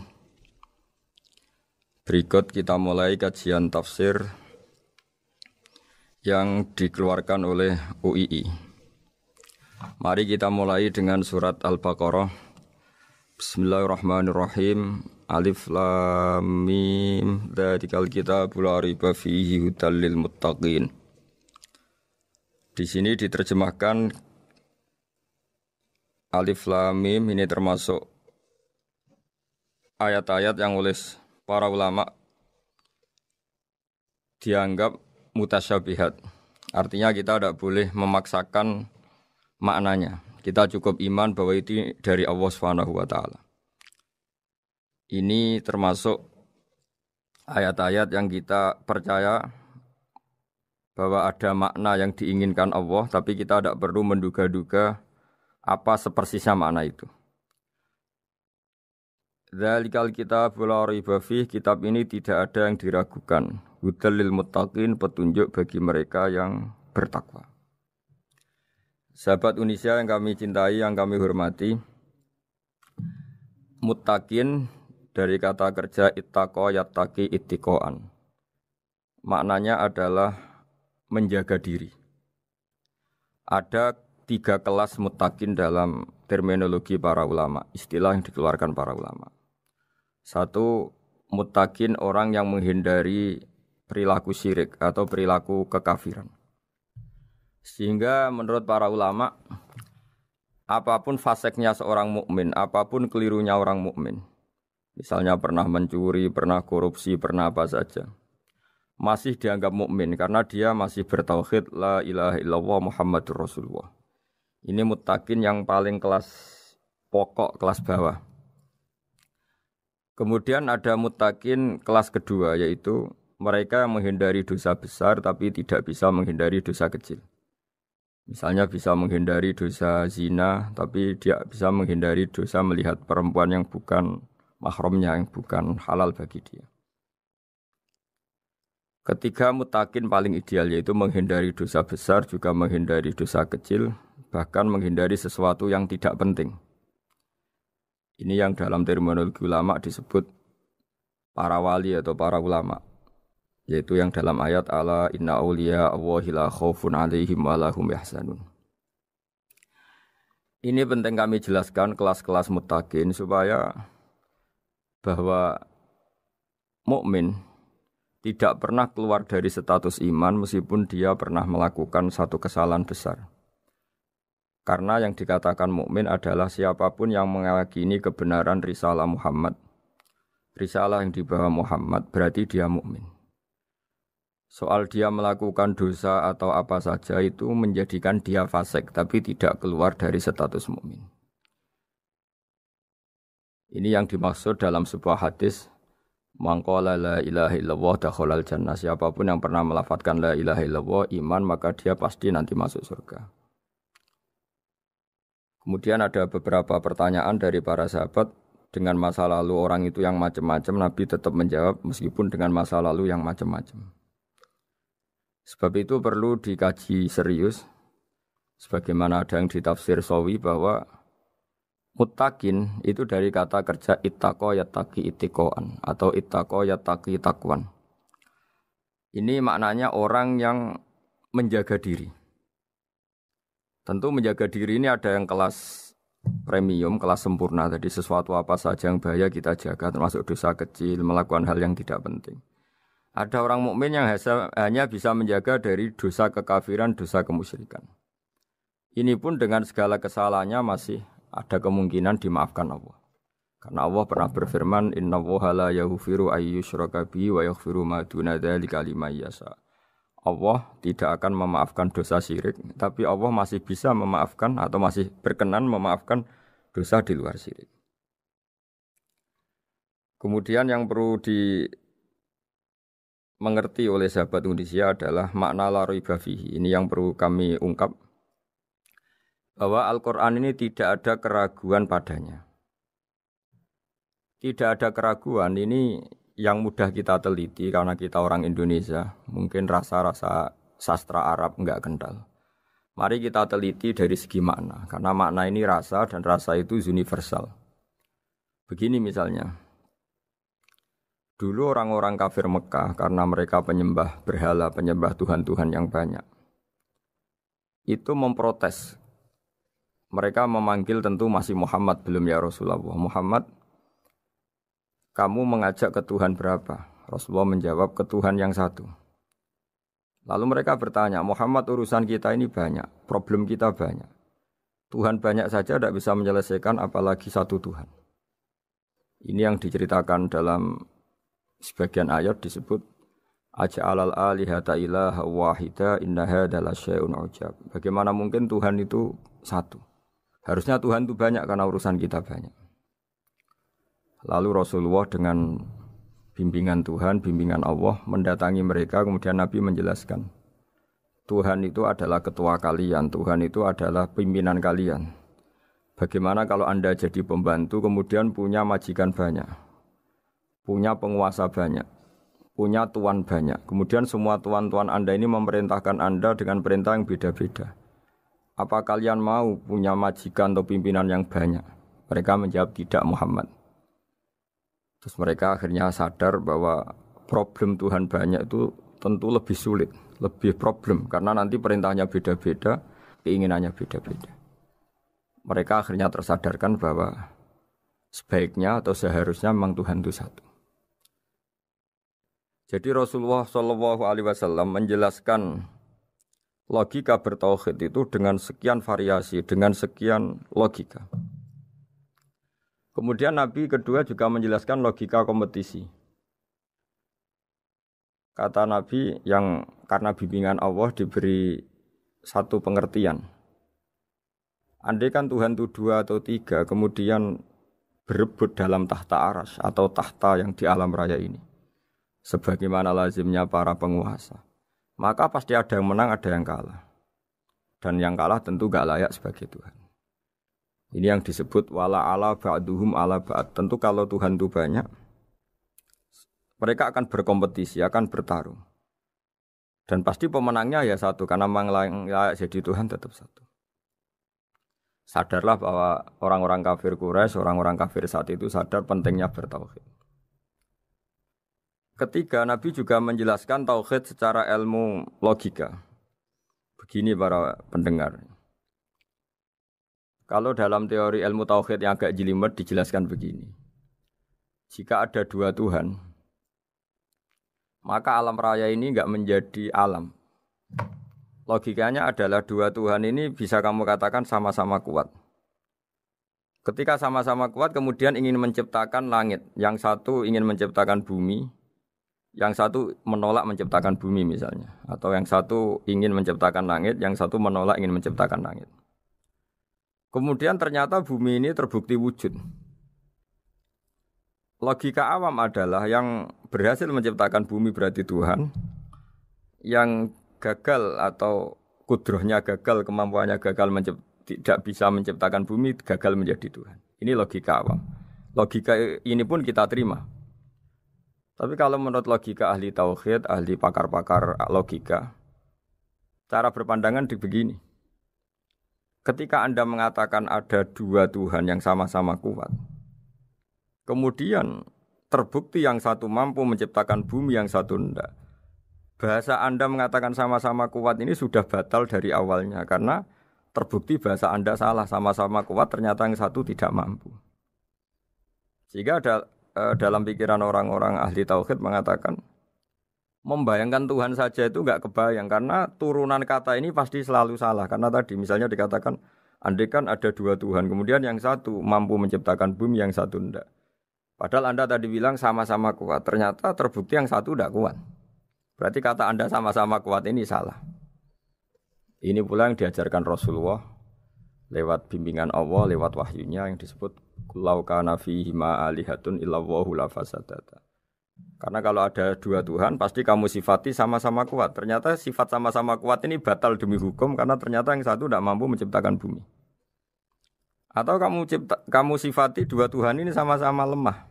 berikut kita mulai kajian tafsir yang dikeluarkan oleh UII. Mari kita mulai dengan surat Al-Baqarah. Bismillahirrahmanirrahim. Alif lam mim. Dzalikal kitabul la raiba fihi hudal lil muttaqin. Di sini diterjemahkan Alif lam mim ini termasuk ayat-ayat yang oleh para ulama dianggap mutasyabihat. Artinya kita tidak boleh memaksakan maknanya. Kita cukup iman bahwa itu dari Allah Subhanahu wa taala. Ini termasuk ayat-ayat yang kita percaya bahwa ada makna yang diinginkan Allah, tapi kita tidak perlu menduga-duga apa sepersisnya makna itu. Dzalikal kitabul la raiba fihi, kitab ini tidak ada yang diragukan. Hudal lil muttaqin, petunjuk bagi mereka yang bertakwa. Sahabat Indonesia yang kami cintai, yang kami hormati, muttaqin dari kata kerja ittaqa yattaqi ittiqaan. Maknanya adalah menjaga diri. Ada 3 kelas muttaqin dalam terminologi para ulama, istilah yang dikeluarkan para ulama. 1, muttaqin orang yang menghindari perilaku syirik atau perilaku kekafiran. Sehingga menurut para ulama, apapun faseknya seorang mukmin, apapun kelirunya orang mukmin, misalnya pernah mencuri, pernah korupsi, pernah apa saja, masih dianggap mukmin karena dia masih bertauhid la ilaha illallah Muhammadur Rasulullah. Ini muttaqin yang paling kelas pokok, kelas bawah. Kemudian ada muttaqin kelas kedua, yaitu mereka menghindari dosa besar tapi tidak bisa menghindari dosa kecil. Misalnya bisa menghindari dosa zina tapi dia bisa menghindari dosa melihat perempuan yang bukan mahramnya, yang bukan halal bagi dia. Ketiga muttaqin paling ideal yaitu menghindari dosa besar, juga menghindari dosa kecil, bahkan menghindari sesuatu yang tidak penting. Ini yang dalam terminologi ulama disebut para wali atau para ulama. Yaitu yang dalam ayat ala inna awliya Allahi la khaufun alaihim wa lahum yahzanun. Ini penting kami jelaskan kelas-kelas muttaqin supaya bahwa mukmin tidak pernah keluar dari status iman meskipun dia pernah melakukan satu kesalahan besar. Karena yang dikatakan mukmin adalah siapapun yang meyakini kebenaran risalah Muhammad. Risalah yang dibawa Muhammad berarti dia mukmin. Soal dia melakukan dosa atau apa saja itu menjadikan dia fasik, tapi tidak keluar dari status mukmin. Ini yang dimaksud dalam sebuah hadis, man qala la ilaha illallah dakhalal jannah. Siapapun yang pernah melafadzkan la ilaha illallah iman, maka dia pasti nanti masuk surga. Kemudian ada beberapa pertanyaan dari para sahabat dengan masa lalu orang itu yang macam-macam, Nabi tetap menjawab meskipun dengan masa lalu yang macam-macam. Sebab itu perlu dikaji serius, sebagaimana ada yang ditafsir Sawi bahwa muttaqin itu dari kata kerja ittaqa yattaqi ittiqaan atau ittaqa yattaqi taqwan. Ini maknanya orang yang menjaga diri. Tentu menjaga diri ini ada yang kelas premium, kelas sempurna. Jadi sesuatu apa saja yang bahaya kita jaga, termasuk dosa kecil, melakukan hal yang tidak penting. Ada orang mukmin yang hanya bisa menjaga dari dosa kekafiran, dosa kemusyrikan. Ini pun dengan segala kesalahannya masih ada kemungkinan dimaafkan Allah. Karena Allah pernah berfirman, innallaha la yaghfiru ayyushraka bihi wa yaghfiru ma duna dzalika liman yasha. Allah tidak akan memaafkan dosa syirik, tapi Allah masih bisa memaafkan atau masih berkenan memaafkan dosa di luar syirik. Kemudian yang perlu mengerti oleh sahabat Indonesia adalah makna la raiba fihi. Ini yang perlu kami ungkap, bahwa Al-Quran ini tidak ada keraguan padanya. Tidak ada keraguan, ini yang mudah kita teliti karena kita orang Indonesia. Mungkin rasa-rasa sastra Arab enggak kental. Mari kita teliti dari segi makna, karena makna ini rasa dan rasa itu universal. Begini misalnya, dulu orang-orang kafir Mekah karena mereka penyembah berhala, penyembah Tuhan-Tuhan yang banyak, itu memprotes. Mereka memanggil tentu masih Muhammad, belum ya Rasulullah. Muhammad, kamu mengajak ke Tuhan berapa? Rasulullah menjawab, ke Tuhan yang satu. Lalu mereka bertanya, Muhammad urusan kita ini banyak, problem kita banyak. Tuhan banyak saja tidak bisa menyelesaikan apalagi satu Tuhan. Ini yang diceritakan dalam sebagian ayat disebut aja'alal alihata ilaha wahida inna hadza lasyai'un ujab. Bagaimana mungkin Tuhan itu satu? Harusnya Tuhan itu banyak karena urusan kita banyak. Lalu Rasulullah dengan bimbingan Tuhan, bimbingan Allah mendatangi mereka, kemudian Nabi menjelaskan, Tuhan itu adalah ketua kalian, Tuhan itu adalah pimpinan kalian. Bagaimana kalau Anda jadi pembantu kemudian punya majikan banyak, punya penguasa banyak, punya tuan banyak. Kemudian semua tuan-tuan Anda ini memerintahkan Anda dengan perintah yang beda-beda. Apa kalian mau punya majikan atau pimpinan yang banyak? Mereka menjawab tidak Muhammad. Terus mereka akhirnya sadar bahwa problem Tuhan banyak itu tentu lebih sulit, lebih problem. Karena nanti perintahnya beda-beda, keinginannya beda-beda. Mereka akhirnya tersadarkan bahwa sebaiknya atau seharusnya memang Tuhan itu satu. Jadi Rasulullah SAW menjelaskan logika bertauhid itu dengan sekian variasi, dengan sekian logika. Kemudian Nabi kedua juga menjelaskan logika kompetisi. Kata Nabi yang karena bimbingan Allah diberi satu pengertian. Andai kan Tuhan itu 2 atau 3, kemudian berebut dalam tahta arsy atau tahta yang di alam raya ini. Sebagaimana lazimnya para penguasa. Maka pasti ada yang menang, ada yang kalah. Dan yang kalah tentu gak layak sebagai Tuhan. Ini yang disebut wala ala ba'duhum ala ba'd. Tentu kalau Tuhan itu banyak, mereka akan berkompetisi, akan bertarung. Dan pasti pemenangnya ya satu, karena memang layak jadi Tuhan tetap satu. Sadarlah bahwa orang-orang kafir Quraisy, orang-orang kafir saat itu sadar pentingnya bertauhid. Ketiga, Nabi juga menjelaskan tauhid secara ilmu logika. Begini para pendengar. Kalau dalam teori ilmu tauhid yang agak jelimet dijelaskan begini. Jika ada 2 Tuhan, maka alam raya ini enggak menjadi alam. Logikanya adalah 2 Tuhan ini bisa kamu katakan sama-sama kuat. Ketika sama-sama kuat kemudian ingin menciptakan langit. Yang satu ingin menciptakan bumi, yang satu menolak menciptakan bumi misalnya. Atau yang satu ingin menciptakan langit, yang satu menolak ingin menciptakan langit. Kemudian ternyata bumi ini terbukti wujud. Logika awam adalah yang berhasil menciptakan bumi berarti Tuhan. Yang gagal atau kudrohnya gagal, kemampuannya gagal tidak bisa menciptakan bumi, gagal menjadi Tuhan. Ini logika awam. Logika ini pun kita terima. Tapi kalau menurut logika ahli tauhid, ahli pakar-pakar logika, cara berpandangan begini. Ketika Anda mengatakan ada 2 Tuhan yang sama-sama kuat, kemudian terbukti yang satu mampu menciptakan bumi, yang satu tidak. Bahasa Anda mengatakan sama-sama kuat ini sudah batal dari awalnya, karena terbukti bahasa Anda salah, sama-sama kuat ternyata yang satu tidak mampu. Sehingga dalam pikiran orang-orang ahli tauhid mengatakan membayangkan Tuhan saja itu enggak kebayang karena turunan kata ini pasti selalu salah. Karena tadi misalnya dikatakan andai kan ada 2 Tuhan, kemudian yang satu mampu menciptakan bumi, yang satu enggak. Padahal Anda tadi bilang sama-sama kuat, ternyata terbukti yang satu enggak kuat. Berarti kata Anda sama-sama kuat ini salah. Ini pula yang diajarkan Rasulullah lewat bimbingan Allah, lewat wahyunya yang disebut Lau kana fihi ma alihatun illallahu la fasadata. Karena kalau ada 2 Tuhan pasti kamu sifati sama-sama kuat. Ternyata sifat sama-sama kuat ini batal demi hukum karena ternyata yang satu tidak mampu menciptakan bumi. Atau kamu sifati 2 Tuhan ini sama-sama lemah.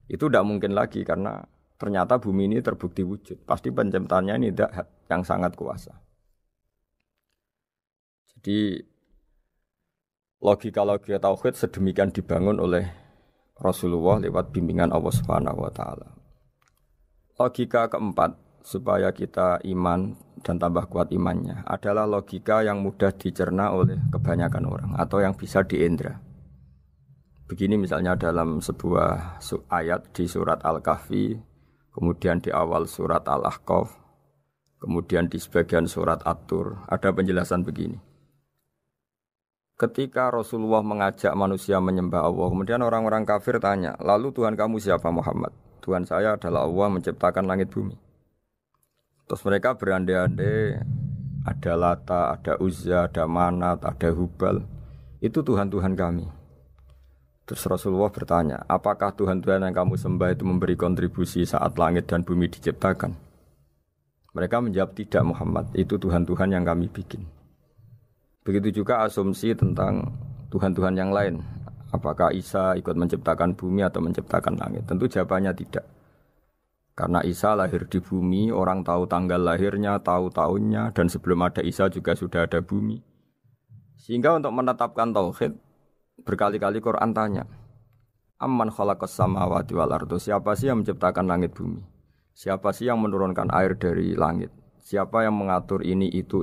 Itu tidak mungkin lagi karena ternyata bumi ini terbukti wujud. Pasti penciptanya ini tidak yang sangat kuasa. Jadi logika-logika tauhid sedemikian dibangun oleh Rasulullah lewat bimbingan Allah Subhanahu wa taala. Logika keempat supaya kita iman dan tambah kuat imannya adalah logika yang mudah dicerna oleh kebanyakan orang atau yang bisa diindra. Begini misalnya dalam sebuah ayat di surat Al-Kahfi, kemudian di awal surat Al-Ahqaf, kemudian di sebagian surat At-Tur ada penjelasan begini. Ketika Rasulullah mengajak manusia menyembah Allah, kemudian orang-orang kafir tanya, lalu Tuhan kamu siapa Muhammad? Tuhan saya adalah Allah menciptakan langit bumi. Terus mereka berandai-andai, ada Lata, ada Uzza, ada Manat, ada Hubal. Itu Tuhan-Tuhan kami. Terus Rasulullah bertanya, apakah Tuhan-Tuhan yang kamu sembah itu memberi kontribusi saat langit dan bumi diciptakan? Mereka menjawab, tidak Muhammad, itu Tuhan-Tuhan yang kami bikin. Begitu juga asumsi tentang Tuhan-Tuhan yang lain. Apakah Isa ikut menciptakan bumi atau menciptakan langit? Tentu jawabannya tidak. Karena Isa lahir di bumi, orang tahu tanggal lahirnya, tahu tahunnya, dan sebelum ada Isa juga sudah ada bumi. Sehingga untuk menetapkan tauhid, berkali-kali Quran tanya, Amman khalaqas samawati wal ardo, siapa sih yang menciptakan langit bumi? Siapa sih yang menurunkan air dari langit? Siapa yang mengatur ini, itu.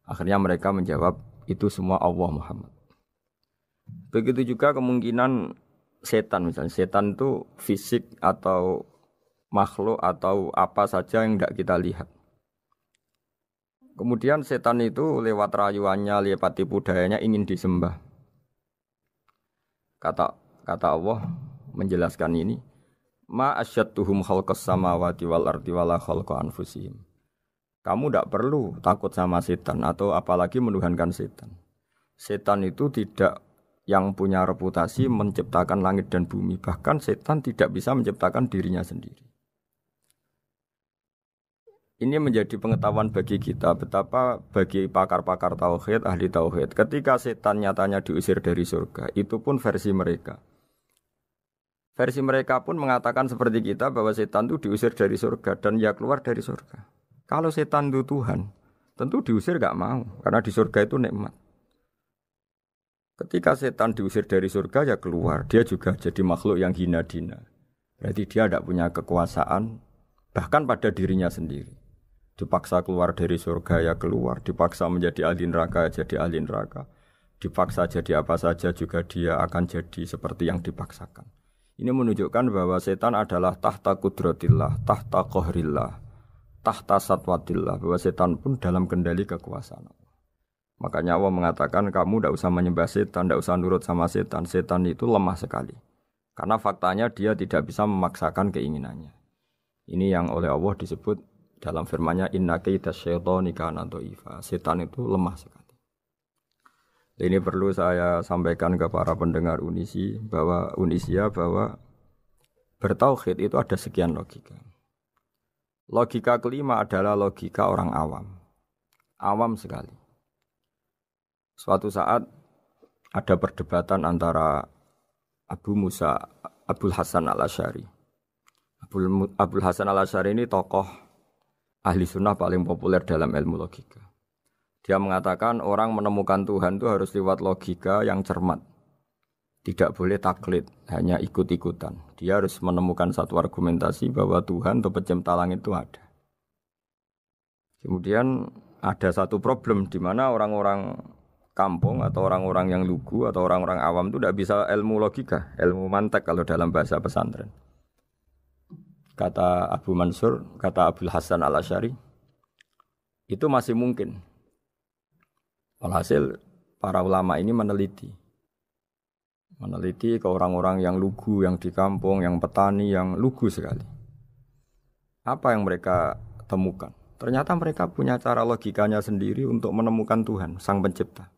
Akhirnya mereka menjawab, itu semua Allah Muhammad. Begitu juga kemungkinan setan misalnya. Setan itu fisik atau makhluk atau apa saja yang tidak kita lihat. Kemudian setan itu lewat rayuannya, lewat tipu dayanya ingin disembah. Kata Allah menjelaskan ini, ma asyadduhum khalqas samawati wal ardi wala khalqa anfusihim. Kamu tidak perlu takut sama setan atau apalagi menuhankan setan. Setan itu tidak yang punya reputasi menciptakan langit dan bumi. Bahkan setan tidak bisa menciptakan dirinya sendiri. Ini menjadi pengetahuan bagi kita betapa bagi pakar-pakar tauhid, ahli tauhid, ketika setan nyatanya diusir dari surga, itu pun versi mereka. Versi mereka pun mengatakan seperti kita bahwa setan itu diusir dari surga dan ya keluar dari surga. Kalau setan itu Tuhan, tentu diusir gak mau, karena di surga itu nikmat. Ketika setan diusir dari surga ya keluar, dia juga jadi makhluk yang hina dina. Berarti dia tidak punya kekuasaan, bahkan pada dirinya sendiri. Dipaksa keluar dari surga ya keluar, dipaksa menjadi ahli neraka ya jadi ahli neraka, dipaksa jadi apa saja juga dia akan jadi seperti yang dipaksakan. Ini menunjukkan bahwa setan adalah tahta kudratillah, tahta qahrillah, tahta satwatillah, bahwa setan pun dalam kendali kekuasaan Allah. Makanya Allah mengatakan kamu tidak usah menyembah setan, tidak usah nurut sama setan. Setan itu lemah sekali. Karena faktanya dia tidak bisa memaksakan keinginannya. Ini yang oleh Allah disebut dalam firman-Nya inna kaidas syaitani kana dhaifa. Setan itu lemah sekali. Ini perlu saya sampaikan ke para pendengar Unisia bahwa bertauhid itu ada sekian logika. Logika kelima adalah logika orang awam. Awam sekali. Suatu saat ada perdebatan antara Abul Hasan al-Asy'ari. Abul Hasan al-Asy'ari ini tokoh ahli sunnah paling populer dalam ilmu logika. Dia mengatakan orang menemukan Tuhan itu harus lewat logika yang cermat. Tidak boleh taklid, hanya ikut-ikutan. Dia harus menemukan satu argumentasi bahwa Tuhan atau pencipta langit itu ada. Kemudian ada satu problem di mana orang-orang kampung atau orang-orang yang lugu atau orang-orang awam itu tidak bisa ilmu logika, ilmu mantek kalau dalam bahasa pesantren. Kata Abu Mansur, kata Abul Hasan al-Asy'ari, itu masih mungkin. Walhasil para ulama ini meneliti ke orang-orang yang lugu, yang di kampung, yang petani, yang lugu sekali. Apa yang mereka temukan? Ternyata mereka punya cara logikanya sendiri untuk menemukan Tuhan, Sang Pencipta.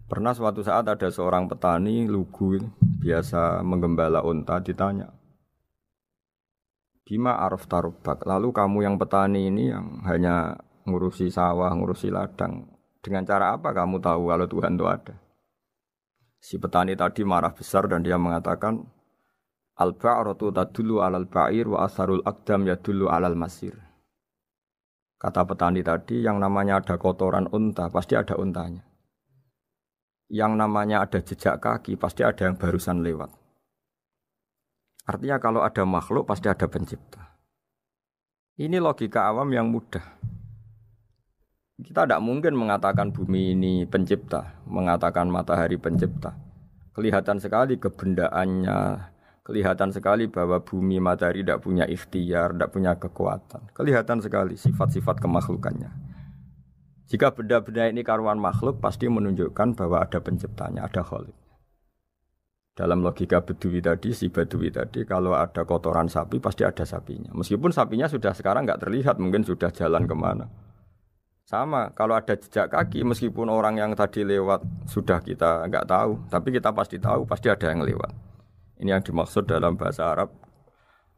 Pernah suatu saat ada seorang petani lugu, biasa menggembala unta, ditanya, Bima araf tarubak, lalu kamu yang petani ini yang hanya ngurusi sawah, ngurusi ladang, dengan cara apa kamu tahu kalau Tuhan itu ada? Si petani tadi marah besar dan dia mengatakan al-ba'ratu tadullu 'alal ba'ir wa asharul aqdam yadullu 'alal masir. Kata petani tadi yang namanya ada kotoran unta pasti ada untanya. Yang namanya ada jejak kaki pasti ada yang barusan lewat. Artinya kalau ada makhluk pasti ada pencipta. Ini logika awam yang mudah. Kita tidak mungkin mengatakan bumi ini pencipta, mengatakan matahari pencipta. Kelihatan sekali kebendaannya, kelihatan sekali bahwa bumi matahari tidak punya ikhtiar, tidak punya kekuatan. Kelihatan sekali sifat-sifat kemakhlukannya. Jika benda-benda ini karuan makhluk, pasti menunjukkan bahwa ada penciptanya, ada khalik. Dalam logika Bedui tadi, si Bedui tadi, kalau ada kotoran sapi, pasti ada sapinya. Meskipun sapinya sudah sekarang nggak terlihat, mungkin sudah jalan kemana. Sama, kalau ada jejak kaki, meskipun orang yang tadi lewat sudah kita nggak tahu, tapi kita pasti tahu, pasti ada yang lewat. Ini yang dimaksud dalam bahasa Arab,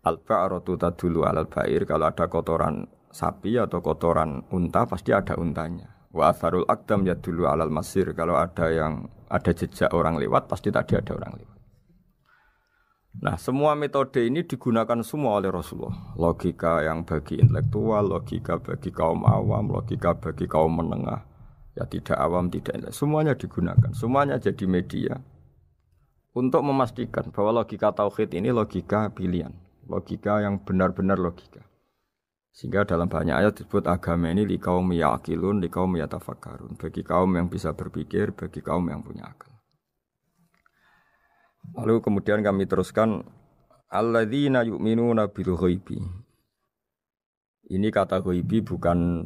al-ba'ratu tadullu 'alal ba'ir, kalau ada kotoran sapi atau kotoran unta, pasti ada untanya. Wa atharul aqdam yadullu 'alal masir, kalau ada jejak orang lewat, pasti tadi ada orang lewat. Nah, semua metode ini digunakan semua oleh Rasulullah. Logika yang bagi intelektual, logika bagi kaum awam, logika bagi kaum menengah. Ya tidak awam, tidak intelektual. Semuanya digunakan. Semuanya jadi media untuk memastikan bahwa logika tauhid ini logika pilihan. Logika yang benar-benar logika. Sehingga dalam banyak ayat disebut agama ini liqaum yaqilun, liqaum yatafakkarun. Bagi kaum yang bisa berpikir, bagi kaum yang punya akal. Lalu kemudian kami teruskan alladzina yu'minuna bil ghaibi. Ini kata ghaibi bukan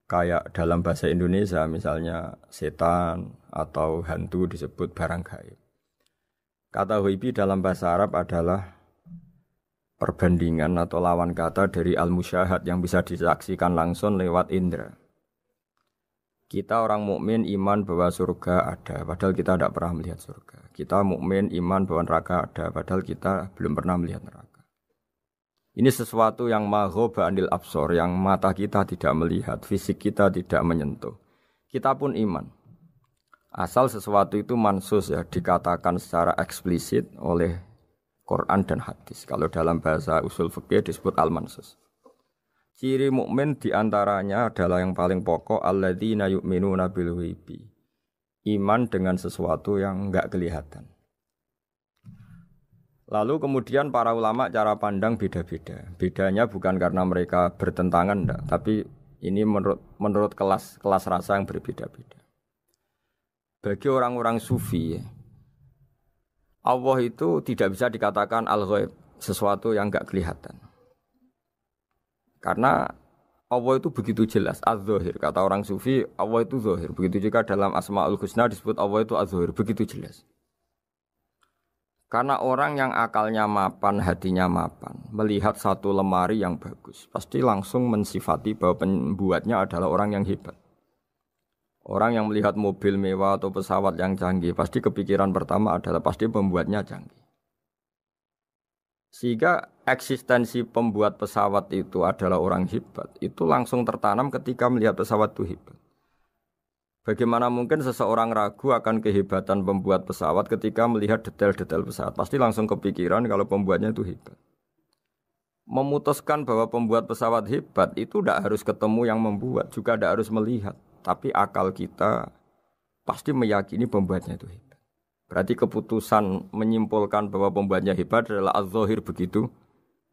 kayak dalam bahasa Indonesia misalnya setan atau hantu disebut barang gaib. Kata ghaibi dalam bahasa Arab adalah perbandingan atau lawan kata dari al-musyahad yang bisa disaksikan langsung lewat indera. Kita orang mukmin iman bahwa surga ada, padahal kita tidak pernah melihat surga. Kita mukmin iman bahwa neraka ada, padahal kita belum pernah melihat neraka. Ini sesuatu yang maghoba anil absor, yang mata kita tidak melihat, fisik kita tidak menyentuh. Kita pun iman. Asal sesuatu itu mansus ya, dikatakan secara eksplisit oleh Quran dan hadis. Kalau dalam bahasa usul fikih disebut al-mansus. Ciri mukmin diantaranya adalah yang paling pokok alladzina yu'minuna bil ghaibi. Iman dengan sesuatu yang enggak kelihatan. Lalu kemudian para ulama cara pandang beda-beda. Bedanya bukan karena mereka bertentangan enggak, tapi ini menurut kelas rasa yang berbeda-beda. Bagi orang-orang sufi, Allah itu tidak bisa dikatakan al-ghaib, sesuatu yang enggak kelihatan. Karena Allah itu begitu jelas, az-zahir. Kata orang sufi, Allah itu zahir. Begitu juga dalam Asmaul Husna disebut Allah itu az-zahir. Begitu jelas. Karena orang yang akalnya mapan, hatinya mapan, melihat satu lemari yang bagus, pasti langsung mensifati bahwa pembuatnya adalah orang yang hebat. Orang yang melihat mobil mewah atau pesawat yang canggih, pasti kepikiran pertama adalah pasti pembuatnya canggih. Sehingga eksistensi pembuat pesawat itu adalah orang hebat, itu langsung tertanam ketika melihat pesawat itu hebat. Bagaimana mungkin seseorang ragu akan kehebatan pembuat pesawat ketika melihat detail-detail pesawat? Pasti langsung kepikiran kalau pembuatnya itu hebat. Memutuskan bahwa pembuat pesawat hebat itu tidak harus ketemu yang membuat, juga tidak harus melihat. Tapi akal kita pasti meyakini pembuatnya itu hebat. Berarti keputusan menyimpulkan bahwa pembuatnya hebat adalah az-zahir begitu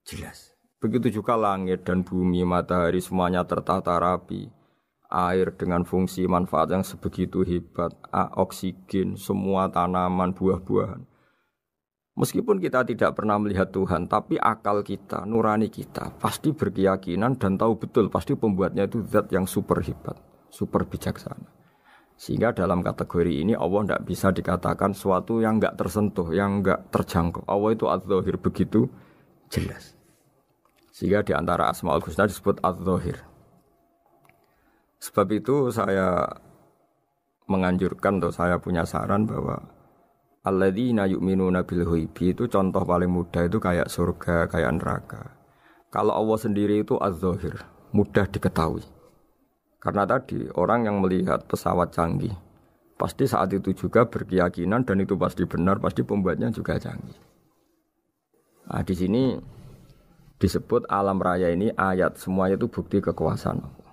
jelas. Begitu juga langit dan bumi, matahari semuanya tertata rapi. Air dengan fungsi manfaat yang sebegitu hebat, oksigen, semua tanaman, buah-buahan. Meskipun kita tidak pernah melihat Tuhan, tapi akal kita, nurani kita pasti berkeyakinan dan tahu betul pasti pembuatnya itu zat yang super hebat, super bijaksana. Sehingga dalam kategori ini Allah tidak bisa dikatakan sesuatu yang enggak tersentuh, yang enggak terjangkau. Allah itu az-zahir begitu jelas. Sehingga di antara Asmaul Husna disebut az-zahir. Sebab itu saya menganjurkan atau saya punya saran bahwa alladzina yu'minuna bil ghaibi itu contoh paling mudah itu kayak surga, kayak neraka. Kalau Allah sendiri itu az-zahir, mudah diketahui. Karena tadi orang yang melihat pesawat canggih pasti saat itu juga berkeyakinan dan itu pasti benar, pasti pembuatnya juga canggih. Nah, di sini disebut alam raya ini ayat, semuanya itu bukti kekuasaan Allah.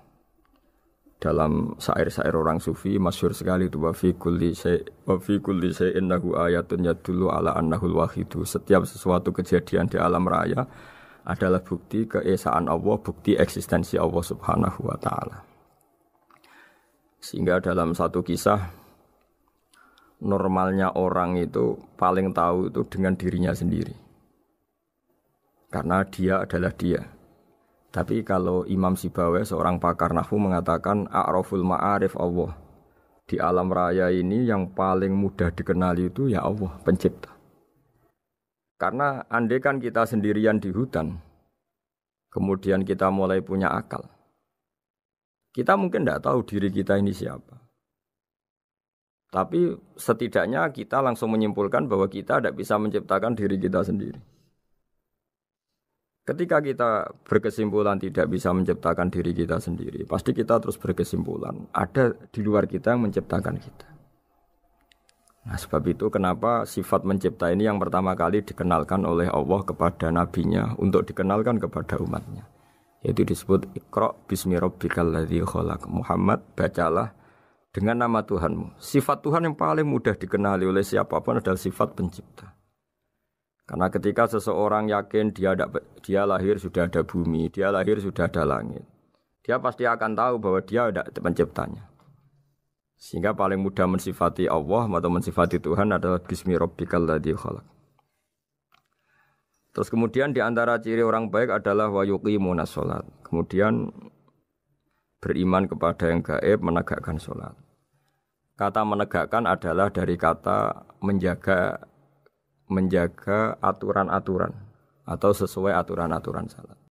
Dalam syair-syair orang sufi masyhur sekali itu wa fi kulli syai'in lahu ayatun yadullu ala annahul wahidu. Setiap sesuatu kejadian di alam raya adalah bukti keesaan Allah, bukti eksistensi Allah Subhanahu wa taala. Sehingga dalam satu kisah normalnya orang itu paling tahu itu dengan dirinya sendiri. Karena dia adalah dia. Tapi kalau Imam Sibawayh seorang pakar nahwu mengatakan a'raful ma'arif Allah. Di alam raya ini yang paling mudah dikenali itu ya Allah, pencipta. Karena andai kan kita sendirian di hutan, kemudian kita mulai punya akal. Kita mungkin tidak tahu diri kita ini siapa. Tapi setidaknya kita langsung menyimpulkan bahwa kita tidak bisa menciptakan diri kita sendiri. Ketika kita berkesimpulan tidak bisa menciptakan diri kita sendiri, pasti kita terus berkesimpulan ada di luar kita yang menciptakan kita. Nah, sebab itu kenapa sifat mencipta ini yang pertama kali dikenalkan oleh Allah kepada nabinya untuk dikenalkan kepada umatnya. Yaitu disebut Iqra bismi rabbikal ladzi khalaq. Muhammad, bacalah dengan nama Tuhanmu. Sifat Tuhan yang paling mudah dikenali oleh siapapun adalah sifat pencipta. Karena ketika seseorang yakin dia lahir sudah ada bumi, dia lahir sudah ada langit, dia pasti akan tahu bahwa dia ada penciptanya. Sehingga paling mudah mensifati Allah atau mensifati Tuhan adalah bismi rabbikal ladzi khalaq. Terus kemudian di antara ciri orang baik adalah wa yuqimunas shalat. Kemudian beriman kepada yang gaib, menegakkan salat. Kata menegakkan adalah dari kata menjaga aturan-aturan atau sesuai aturan-aturan salat.